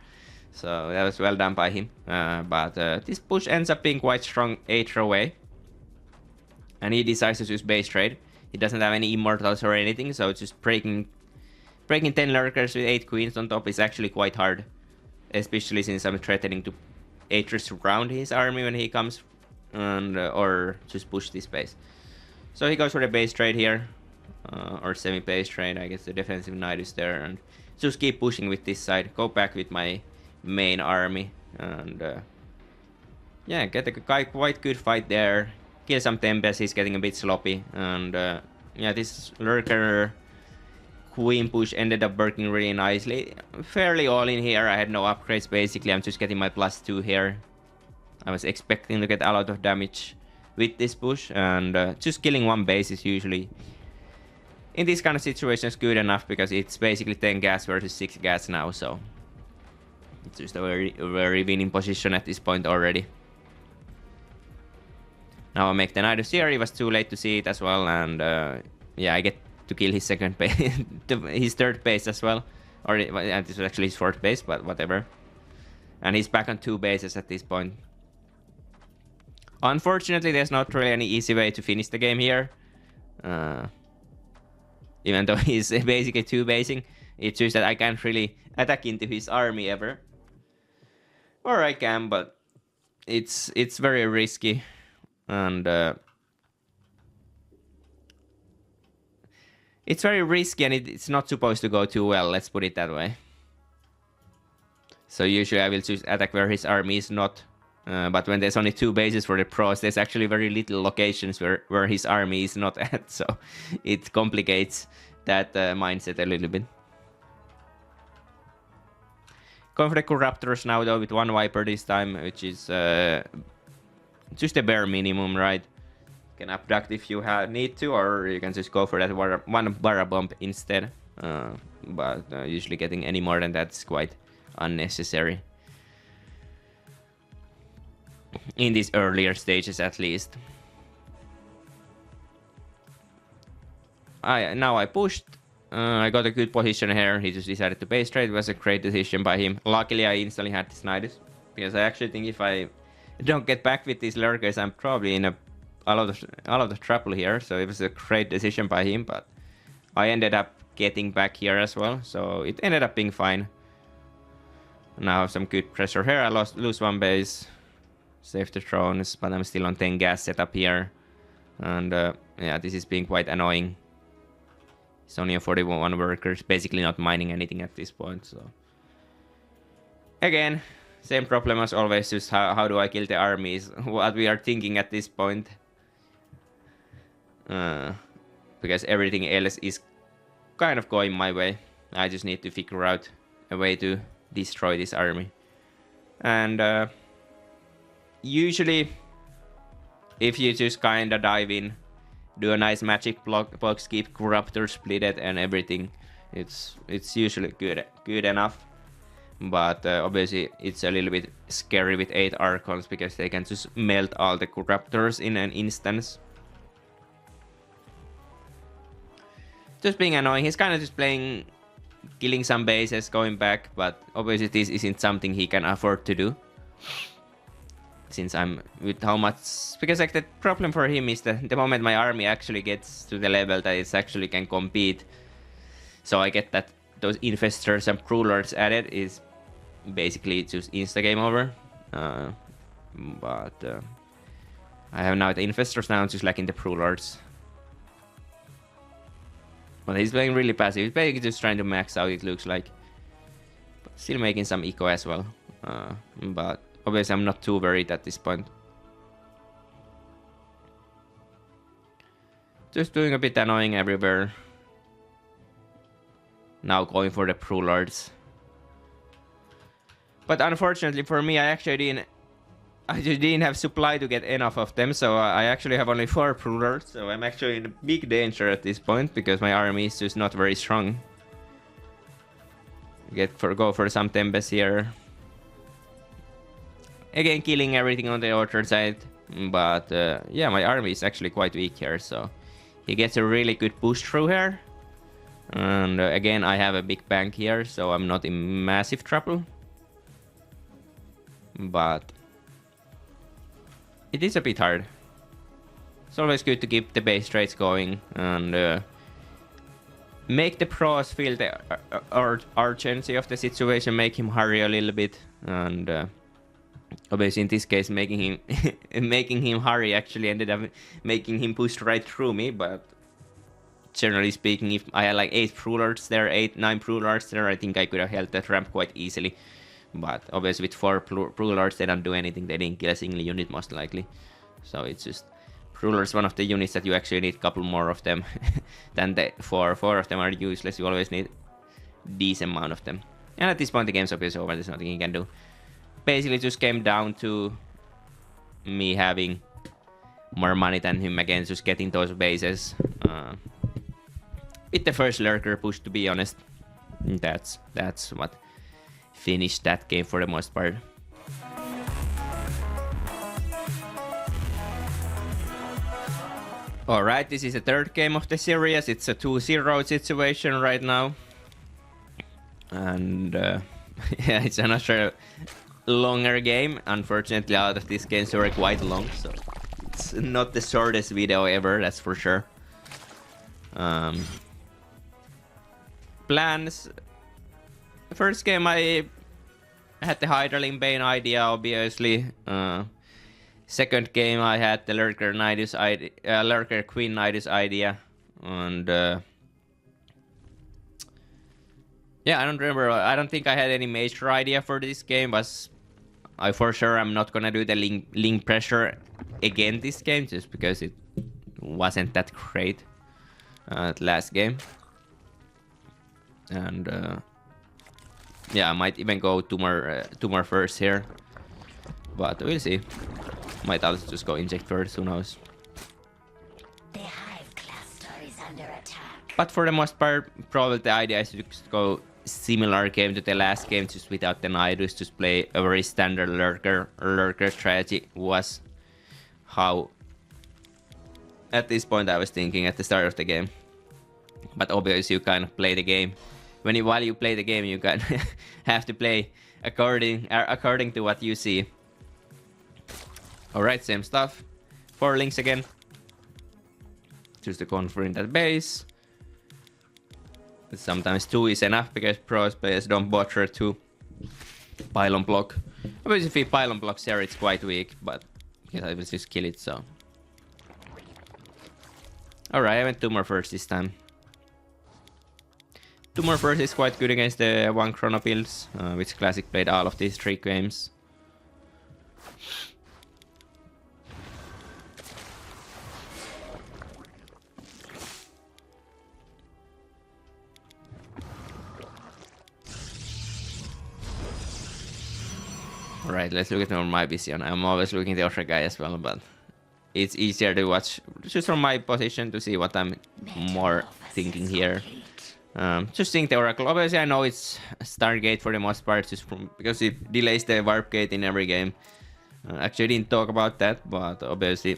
So that was well done by him. But this push ends up being quite strong 8 away. And he decides to use base trade. He doesn't have any immortals or anything, so it's just breaking 10 lurkers with 8 queens on top is actually quite hard. Especially since I'm threatening to Atrus round his army when he comes and or just push this base. So he goes for the base trade here, or semi-base trade. I guess the defensive knight is there, and just keep pushing with this side. Go back with my main army, and yeah, get a quite good fight there. Kill some Tempest. He's getting a bit sloppy, and yeah, this lurker queen push ended up working really nicely. Fairly all in here. I had no upgrades basically. I'm just getting my +2 here. I was expecting to get a lot of damage with this push, and just killing one base is usually in these kind of situations good enough, because it's basically 10 gas versus 6 gas now, so it's just a very winning position at this point already. Now I make the Knight of Seer. It was too late to see it as well, and yeah, I get to kill his second base, his third base as well, or this was actually his fourth base, but whatever. And he's back on 2 bases at this point. Unfortunately, there's not really any easy way to finish the game here. Even though he's basically 2-basing, it's just that I can't really attack into his army ever. Or I can, but it's very risky, and it's very risky, and it's not supposed to go too well. Let's put it that way. So usually I will just attack where his army is not. But when there's only 2 bases for the pros, there's actually very little locations where his army is not at, so it complicates that mindset a little bit. Going for the Corruptors now though, with 1 Viper this time, which is just a bare minimum, right? You can abduct if you need to, or you can just go for that one Barra Bomb instead. But usually getting any more than that is quite unnecessary. In these earlier stages, at least. Now I pushed. I got a good position here. He just decided to base trade. It was a great decision by him. Luckily, I instantly had this Nidus, because I actually think if I don't get back with these lurkers, I'm probably in a lot of trouble here. So it was a great decision by him, but I ended up getting back here as well. So it ended up being fine. Now some good pressure here. I lose 1 base. Save the thrones, but I'm still on 10 gas setup here. And yeah, this is being quite annoying. It's only a 41 workers, basically not mining anything at this point, so. Again, same problem as always, just how do I kill the armies? What we are thinking at this point. Because everything else is kind of going my way. I just need to figure out a way to destroy this army. And usually, if you just kinda dive in, do a nice magic box, keep Corruptor splitted and everything, it's usually good enough. But obviously, it's a little bit scary with 8 Archons, because they can just melt all the Corruptors in an instance. Just being annoying. He's kind of just playing, killing some bases, going back, but obviously this isn't something he can afford to do. Since I'm with how much, because like the problem for him is that the moment my army actually gets to the level that it actually can compete, so I get that those infestors and prolords added, is basically just insta game over. But I have now the infestors now, just lacking the prolords. But he's playing really passive. He's basically just trying to max out, it looks like, but still making some eco as well. But obviously, I'm not too worried at this point. Just doing a bit annoying everywhere. Now going for the prolords. But unfortunately for me, I just didn't have supply to get enough of them, so I actually have only 4 prolords. So I'm actually in big danger at this point, because my army is just not very strong. Go for some Tempest here. Again, killing everything on the orchard side, but yeah, my army is actually quite weak here, so he gets a really good push through here. And again, I have a big bank here, so I'm not in massive trouble. But it is a bit hard. It's always good to keep the base trades going and make the pros feel the urgency of the situation, make him hurry a little bit, and Obviously, in this case, making him making him hurry actually ended up making him push right through me. But generally speaking, if I had like 8 rulers there, 9 rulers there, I think I could have held that ramp quite easily. But obviously, with 4 rulers, they don't do anything. They didn't kill a single unit most likely. So it's just rulers, one of the units that you actually need a couple more of them than the 4. 4 of them are useless. You always need decent amount of them. And at this point, the game's obviously over. There's nothing you can do. Basically, just came down to me having more money than him again, just getting those bases. With the first lurker push, to be honest, that's what finished that game for the most part. Alright, this is the third game of the series. It's a 2-0 situation right now. And yeah, it's another longer game. Unfortunately, all of these games were quite long, so it's not the shortest video ever, that's for sure. Plans. First game I had the Hydralin Bane idea, obviously. Second game I had the Lurker Nidus idea, Lurker Queen Nidus idea, and yeah, I don't remember. I don't think I had any major idea for this game, but I for sure I'm not gonna do the link pressure again this game, just because it wasn't that great last game. And yeah, I might even go two more first here, but we'll see. Might also just go inject first, who knows. The hive cluster is under attack. But for the most part, probably the idea is to just go similar game to the last game, just without the Nidus, just play a very standard lurker strategy was how at this point I was thinking at the start of the game. But obviously you kind of play the game. While you play the game, you kind of have to play according to what you see. Alright, same stuff. 4 links again. Just to confirm that base. Sometimes 2 is enough because pro players don't bother to pylon block. Obviously, if he pylon blocks here, it's quite weak, but I will just kill it, so. Alright, I went 2 more first this time. 2 more first is quite good against the 1 chrono builds, which Classic played all of these 3 games. Alright, let's look at my vision. I'm always looking at the other guy as well, but it's easier to watch just from my position to see what I'm more thinking here. Just seeing the Oracle. Obviously, I know it's Stargate for the most part, just because it delays the warp gate in every game. Actually, didn't talk about that, but obviously,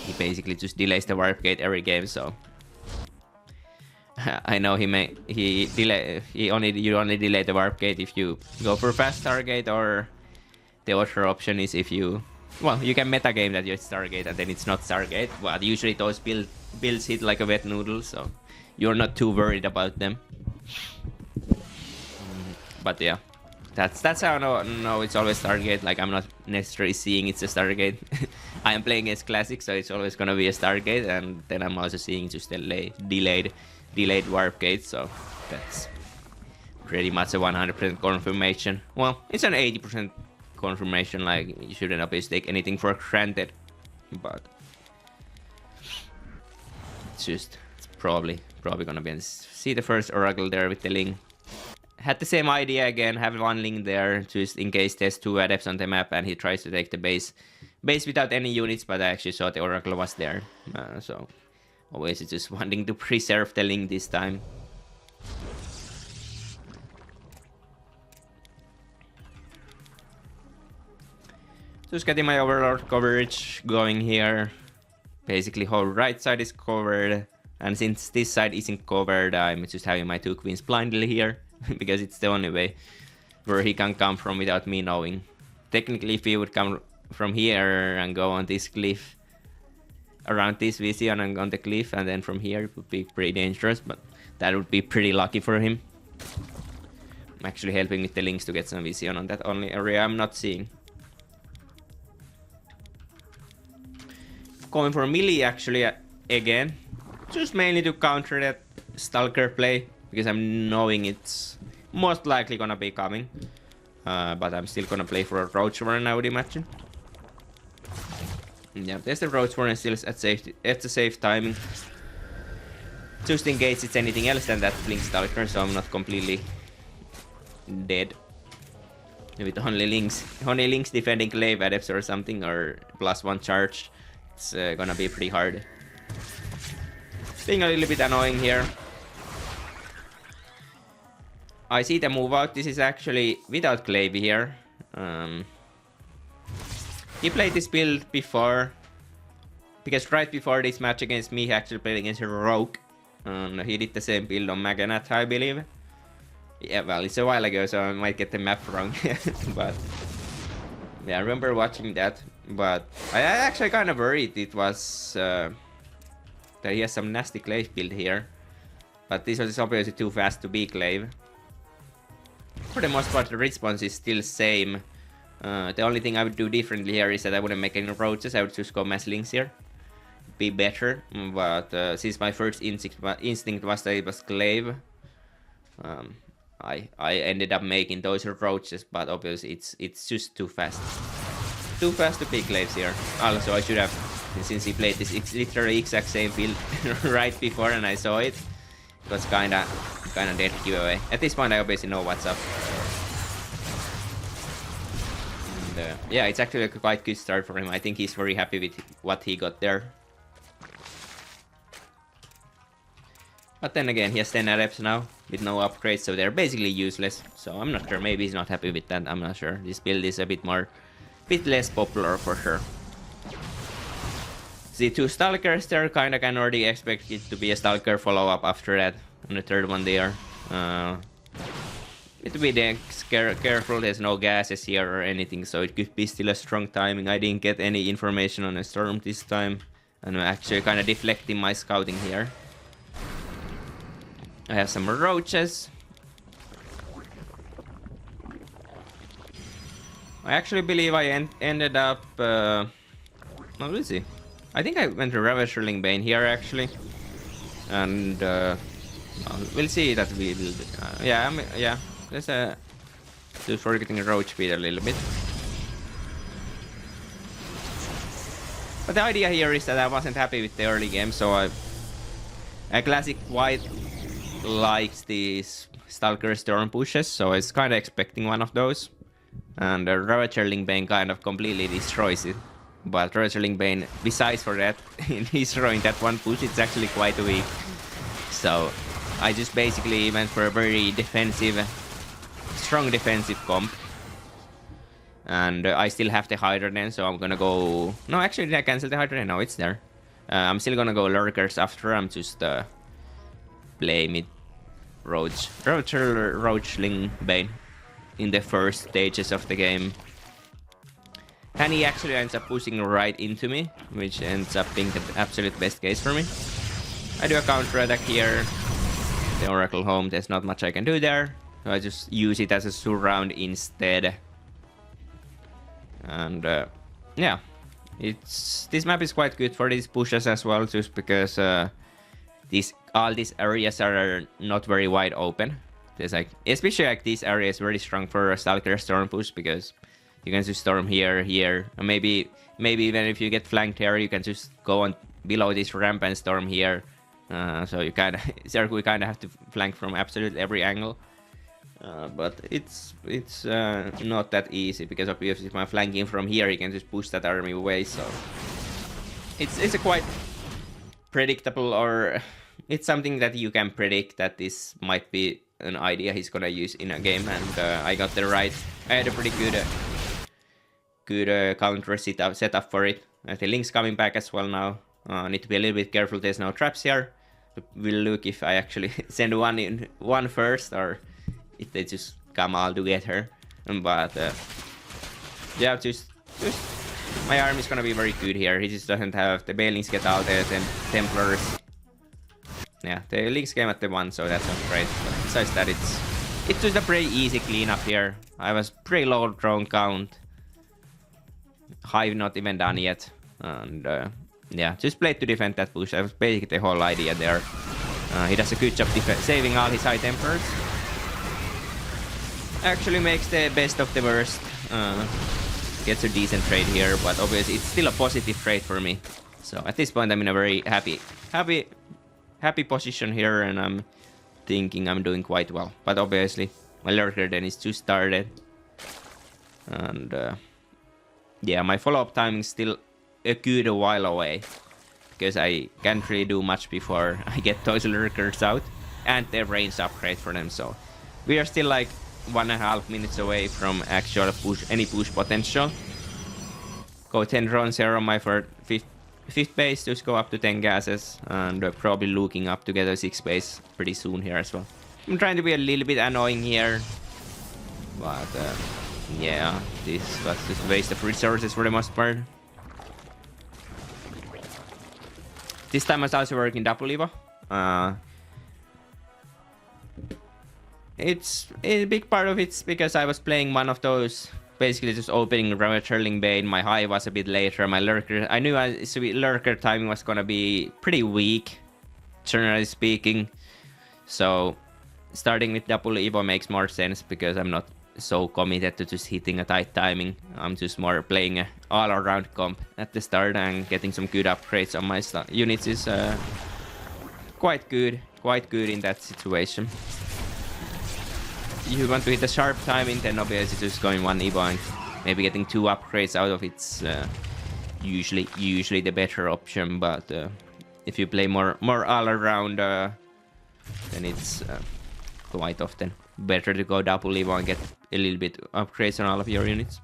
he basically just delays the warp gate every game. So I know you only delay the warp gate if you go for fast Stargate, or the other option is if you can metagame that you're Stargate and then it's not Stargate. But usually those builds hit like a wet noodle, so you're not too worried about them. But yeah, that's how I know it's always Stargate. Like, I'm not necessarily seeing it's a Stargate. I am playing as Classic, so it's always gonna be a Stargate, and then I'm also seeing just a delayed warp gate. So that's pretty much a 100% confirmation. Well, it's an 80% confirmation. Like, you shouldn't obviously take anything for granted, but it's probably gonna be. See the first Oracle there with the Ling. Had the same idea again, have 1 Ling there just in case there's 2 adepts on the map and he tries to take the base without any units, but I actually saw the Oracle was there, so always just wanting to preserve the Ling this time. Just getting my Overlord coverage going here. Basically, whole right side is covered, and since this side isn't covered, I'm just having my 2 queens blindly here, because it's the only way where he can come from without me knowing. Technically, if he would come from here and go on this cliff, around this vision and on the cliff, and then from here, it would be pretty dangerous, but that would be pretty lucky for him. I'm actually helping with the links to get some vision on that only area I'm not seeing. going for melee actually again. Just mainly to counter that Stalker play, because I'm knowing it's most likely gonna be coming. But I'm still gonna play for a Roach Warren, I would imagine. Yeah, there's the Roach Warren still at the safe timing. Just in case it's anything else than that Blink Stalker, so I'm not completely dead. With only links defending Glaive Adepts or something, or +1 charge, it's gonna be pretty hard. Being a little bit annoying here. I see the move out. This is actually without Glaive here. He played this build before, because right before this match against me, he actually played against a Rogue. He did the same build on Maganath, I believe. Yeah, well, it's a while ago, so I might get the map wrong. But yeah, I remember watching that. But I actually kind of worried it was that he has some nasty Glaive build here. But this was obviously too fast to be Glaive. For the most part, the response is still same. The only thing I would do differently here is that I wouldn't make any roaches. I would just go mass links here. Be better. But since my first instinct was that it was Glaive, I ended up making those roaches, but obviously it's just too fast. Too fast to pick Glaives here. Also, I should have, since he played this literally exact same build right before and I saw it, it was kinda dead giveaway. At this point, I obviously know what's up. And, yeah, it's actually a quite good start for him. I think he's very happy with what he got there. But then again, he has 10 adepts now with no upgrades, so they're basically useless. So I'm not sure. Maybe he's not happy with that. I'm not sure. This build is a bit less popular for sure. The 2 Stalkers there, kinda can already expect it to be a Stalker follow-up after that. On the third one there. It will be careful, there's no gases here or anything, so it could be still a strong timing. I didn't get any information on a storm this time. And I'm actually kinda deflecting my scouting here. I have some roaches. I actually believe I ended up... oh, let's see. I think I went to Ravagerling Bane here actually. And we'll see that we will... yeah, let's just forgetting roach speed a little bit. But the idea here is that I wasn't happy with the early game, so a classic white likes these Stalker Storm pushes, so I was kind of expecting one of those. And Ravagerling Bane kind of completely destroys it. But Ravagerling Bane, besides for that, in destroying that one push, it's actually quite weak. So I just basically went for a very defensive, strong defensive comp. And I still have the Hydra then, so I'm gonna go... No, actually, did I cancel the Hydra? No, it's there. I'm still gonna go Lurkers after. I'm just play mid Roachling Bane in the first stages of the game. And he actually ends up pushing right into me, which ends up being the absolute best case for me. I do a counter attack here. The Oracle home, there's not much I can do there. So I just use it as a surround instead. And yeah, this map is quite good for these pushes as well, just because all these areas are not very wide open. There's like, especially like this area is very strong for a Stalker Storm push, because you can just storm here, and maybe even if you get flanked here, you can just go on below this ramp and storm here. So you kind of, we kind of have to flank from absolutely every angle. But it's not that easy, because obviously if I'm flanking from here, you can just push that army away. So it's a quite predictable, or it's something that you can predict that this might be an idea he's gonna use in a game, and I got the right. I had a pretty good counter setup for it. The link's coming back as well now. Need to be a little bit careful. There's no traps here. We'll look if I actually send one first, or if they just come all together. But yeah, just my army is gonna be very good here. He just doesn't have the Balings get all the Templars. Yeah, the links came at the 1, so that's not great. But besides that, it's just a pretty easy cleanup here. I was pretty low drone count. Hive not even done yet, and yeah, just played to defend that push. That was basically the whole idea there. He does a good job saving all his high tempers. Actually makes the best of the worst. Gets a decent trade here, but obviously it's still a positive trade for me. So at this point I'm in a very happy position here, and I'm thinking I'm doing quite well. But obviously my lurker then is just started. And yeah, my follow-up time is still a good while away, because I can't really do much before I get those lurkers out and the range upgrade for them. So we are still like 1.5 minutes away from actual any push potential. Go 10 drones here on my fifth base to go up to 10 gases, and probably looking up to get a 6th base pretty soon here as well. I'm trying to be a little bit annoying here, but yeah, this was just a waste of resources for the most part. This time I was also working double Evo. It's a big part of it's because I was playing one of those, basically just opening Trailing Bane. My high was a bit later. My lurker, I knew lurker timing was gonna be pretty weak, generally speaking. So starting with double Evo makes more sense, because I'm not so committed to just hitting a tight timing. I'm just more playing a all-around comp at the start, and getting some good upgrades on my units is quite good in that situation. If you want to hit a sharp timing, then obviously just going 1 Evo and maybe getting 2 upgrades out of it's usually the better option. But if you play more all around, then it's quite often better to go double Evo and get a little bit upgrades on all of your units.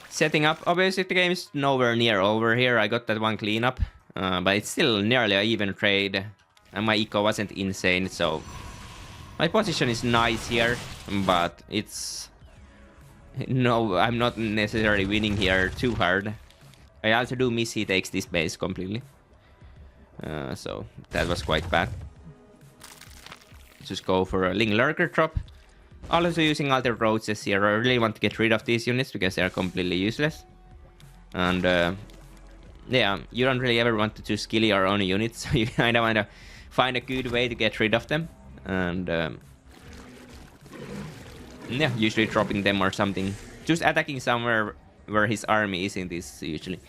Setting up, obviously the game is nowhere near over here. I got that 1 cleanup, but it's still nearly an even trade, and my eco wasn't insane, so my position is nice here, but it's... No, I'm not necessarily winning here too hard. I also do miss he takes this base completely. So that was quite bad. Just go for a Ling Lurker drop. Also using other roads here. I really want to get rid of these units because they are completely useless. And yeah, you don't really ever want to just kill your own units. So you kind of want to find a good way to get rid of them. And yeah, usually dropping them or something. Just attacking somewhere where his army isn't is usually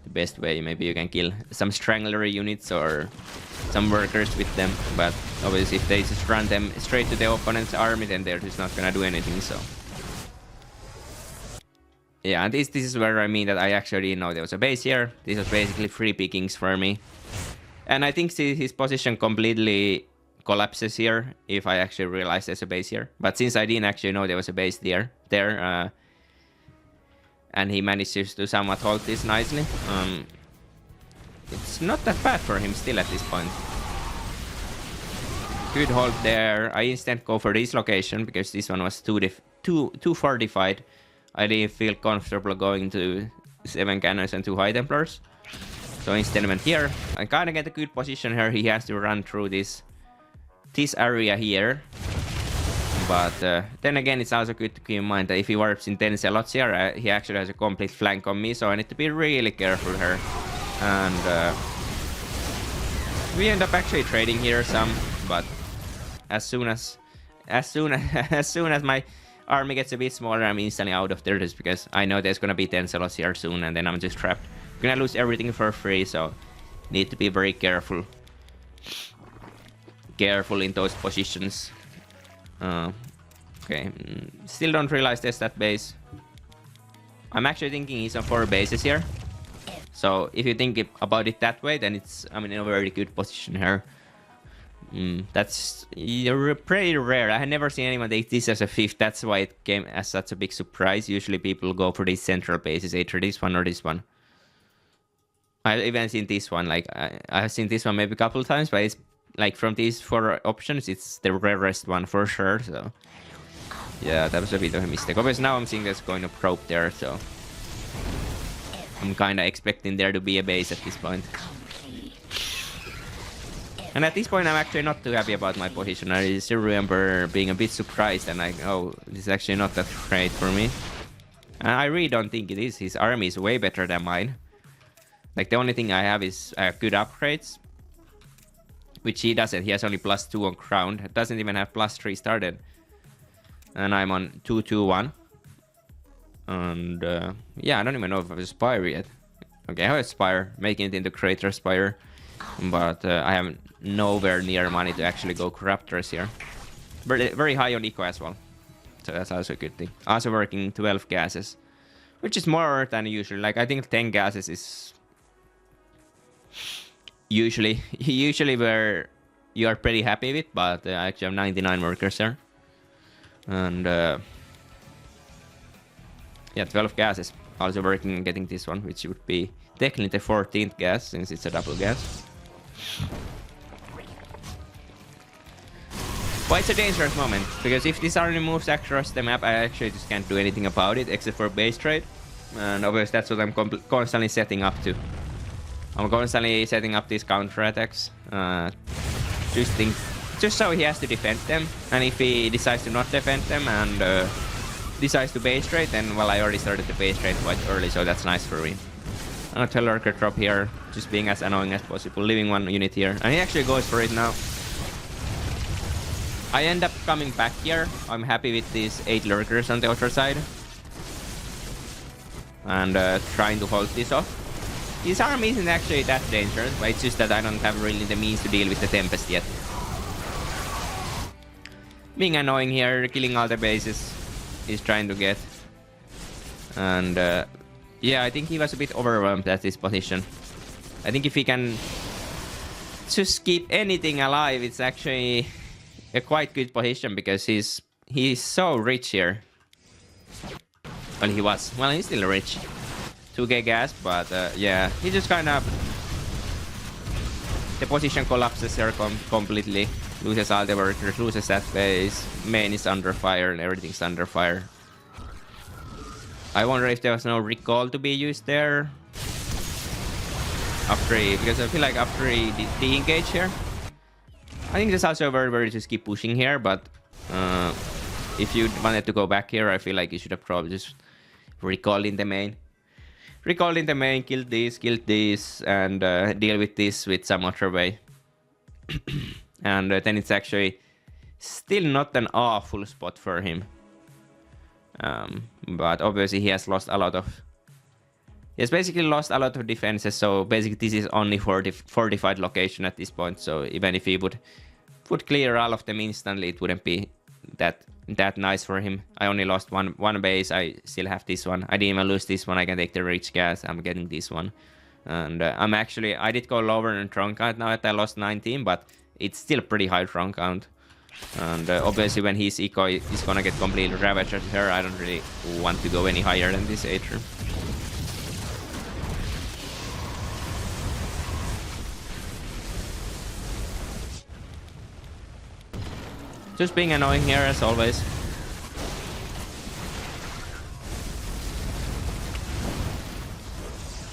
the best way. Maybe you can kill some Strangler units or some workers with them, but obviously if they just run them straight to the opponent's army, then they're just not gonna do anything. So yeah, and this is where I mean that I actually know there was a base here. This was basically free pickings for me, and I think his position completely collapses here if I actually realize there's a base here. But since I didn't actually know there was a base there, and he manages to somewhat hold this nicely, it's not that bad for him still at this point. Good hold there. I instant go for this location because this one was too fortified. I didn't feel comfortable going to 7 cannons and 2 high templars. So instead went here. I kind of get a good position here. He has to run through this area here. But then again, it's also good to keep in mind that if he warps in 10 zealots here, he actually has a complete flank on me, so I need to be really careful here. And we end up actually trading here some, but as soon as my army gets a bit smaller, I'm instantly out of there, just because I know there's gonna be 10 zealots here soon, and then I'm just trapped. I'm gonna lose everything for free, so need to be very careful in those positions. Okay, still don't realize there's that base. I'm actually thinking he's on 4 bases here. So if you think about it that way, then I'm in a very good position here. That's pretty rare. I had never seen anyone take this as a 5th. That's why it came as such a big surprise. Usually people go for these central bases, either this one or this one. I've even seen this one. Like I've seen this one maybe a couple times, but it's like from these 4 options, it's the rarest one for sure. So yeah, that was a bit of a mistake. Obviously now I'm seeing there's going to probe there, so I'm kind of expecting there to be a base at this point. And at this point I'm actually not too happy about my position. I still remember being a bit surprised and like, oh, this is actually not that great for me. And I really don't think it is. His army is way better than mine. Like the only thing I have is good upgrades, which he doesn't. He has only +2 on crown. It doesn't even have +3 started. And I'm on 221. And yeah, I don't even know if I have a Spire yet. Okay, I have a Spire, making it into Crater Spire. But I have nowhere near money to actually go Corruptors here. Very high on eco as well. So that's also a good thing. Also working 12 gases, which is more than usual. Like I think 10 gases is usually where you are pretty happy with, but I actually have 99 workers there. And yeah, 12 gases. Also working on getting this one, which would be technically the 14th gas since it's a double gas. But it's a dangerous moment, because if this army moves across the map, I actually just can't do anything about it except for base trade. And obviously that's what I'm constantly setting up to. I'm constantly setting up these counter attacks. Just so he has to defend them. And if he decides to not defend them and decides to base trade, then well, I already started the base trade quite early, so that's nice for me. I'm gonna Lurker drop here, just being as annoying as possible, leaving one unit here. And he actually goes for it now. I end up coming back here. I'm happy with these 8 Lurkers on the other side. And trying to hold this off. This army isn't actually that dangerous, but it's just that I don't have really the means to deal with the Tempest yet. Being annoying here, killing all the bases he's trying to get. And yeah, I think he was a bit overwhelmed at this position. I think if he can just keep anything alive, it's actually a quite good position, because he's so rich here. Well, he was. Well, he's still rich. 2k gas, but yeah, he just kind of... The position collapses here completely. Loses all the workers, loses that base. Main is under fire and everything's under fire. I wonder if there was no recall to be used there. Because I feel like after he de-engage here, I think there's also a word where you just keep pushing here, but if you wanted to go back here, I feel like you should have probably just recalled in the main. Recalled in the main, killed this, and deal with this with some other way. And then it's actually still not an awful spot for him. But obviously he has lost a lot of... He has basically lost a lot of defenses, so basically this is only fortified location at this point, so even if he would clear all of them instantly, it wouldn't be that nice for him. I only lost one base, I still have this one. I didn't even lose this one, I can take the rich gas, I'm getting this one. And I did go lower in trunk count now that I lost 19, but it's still pretty high trunk count. And obviously when his eco is gonna get completely ravaged here, I don't really want to go any higher than this atrium. Just being annoying here as always.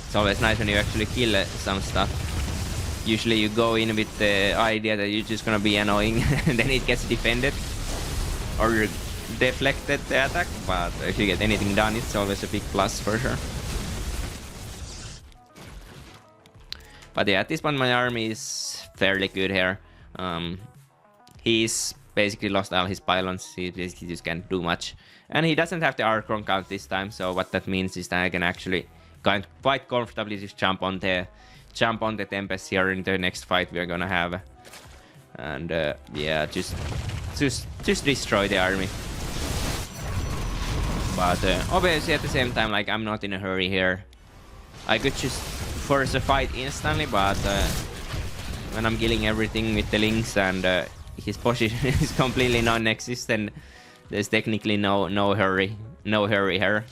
It's always nice when you actually kill some stuff. Usually you go in with the idea that you're just gonna be annoying and then it gets defended or deflected the attack, but if you get anything done, it's always a big plus for sure. But yeah, at this point my army is fairly good here. He's basically lost all his pylons, he basically just can't do much. And he doesn't have the Archon count this time, so what that means is that I can actually quite comfortably just jump on the Tempest here in the next fight we're gonna have. And yeah, just destroy the army. But obviously at the same time, like, I'm not in a hurry here. I could just force a fight instantly, but when I'm killing everything with the links and his position is completely non-existent, there's technically no hurry here.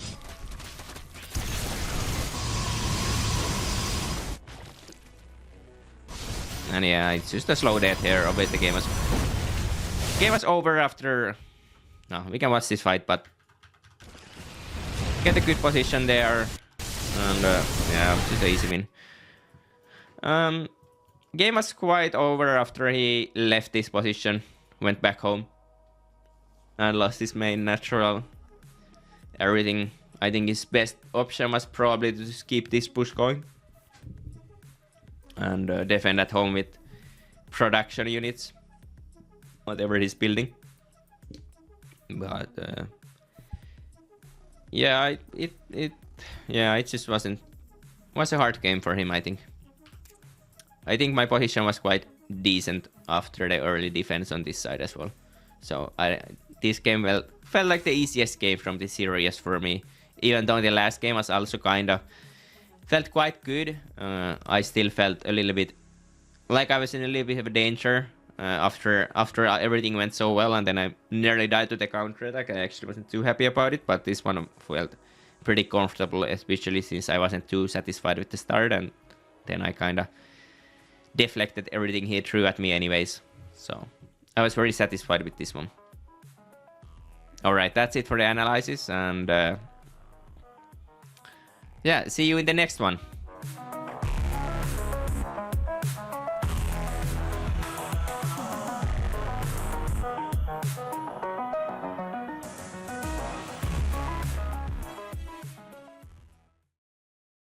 And yeah, it's just a slow death here. Obviously the game was over after... No, we can watch this fight, but get a good position there. And yeah, just an easy win. Game was quite over after he left this position, went back home, and lost his main natural. Everything. I think his best option was probably to just keep this push going. and defend at home with production units, whatever he's building. But yeah, it just was a hard game for him. I think my position was quite decent after the early defense on this side as well. So this game felt like the easiest game from this series for me. Even though the last game was also kind of felt quite good, I still felt a little bit like I was in a little bit of danger after everything went so well, and then I nearly died to the counter attack. I actually wasn't too happy about it, but this one felt pretty comfortable, especially since I wasn't too satisfied with the start, and then I kind of deflected everything he threw at me anyways. So I was very satisfied with this one. Alright, that's it for the analysis, and yeah, see you in the next one.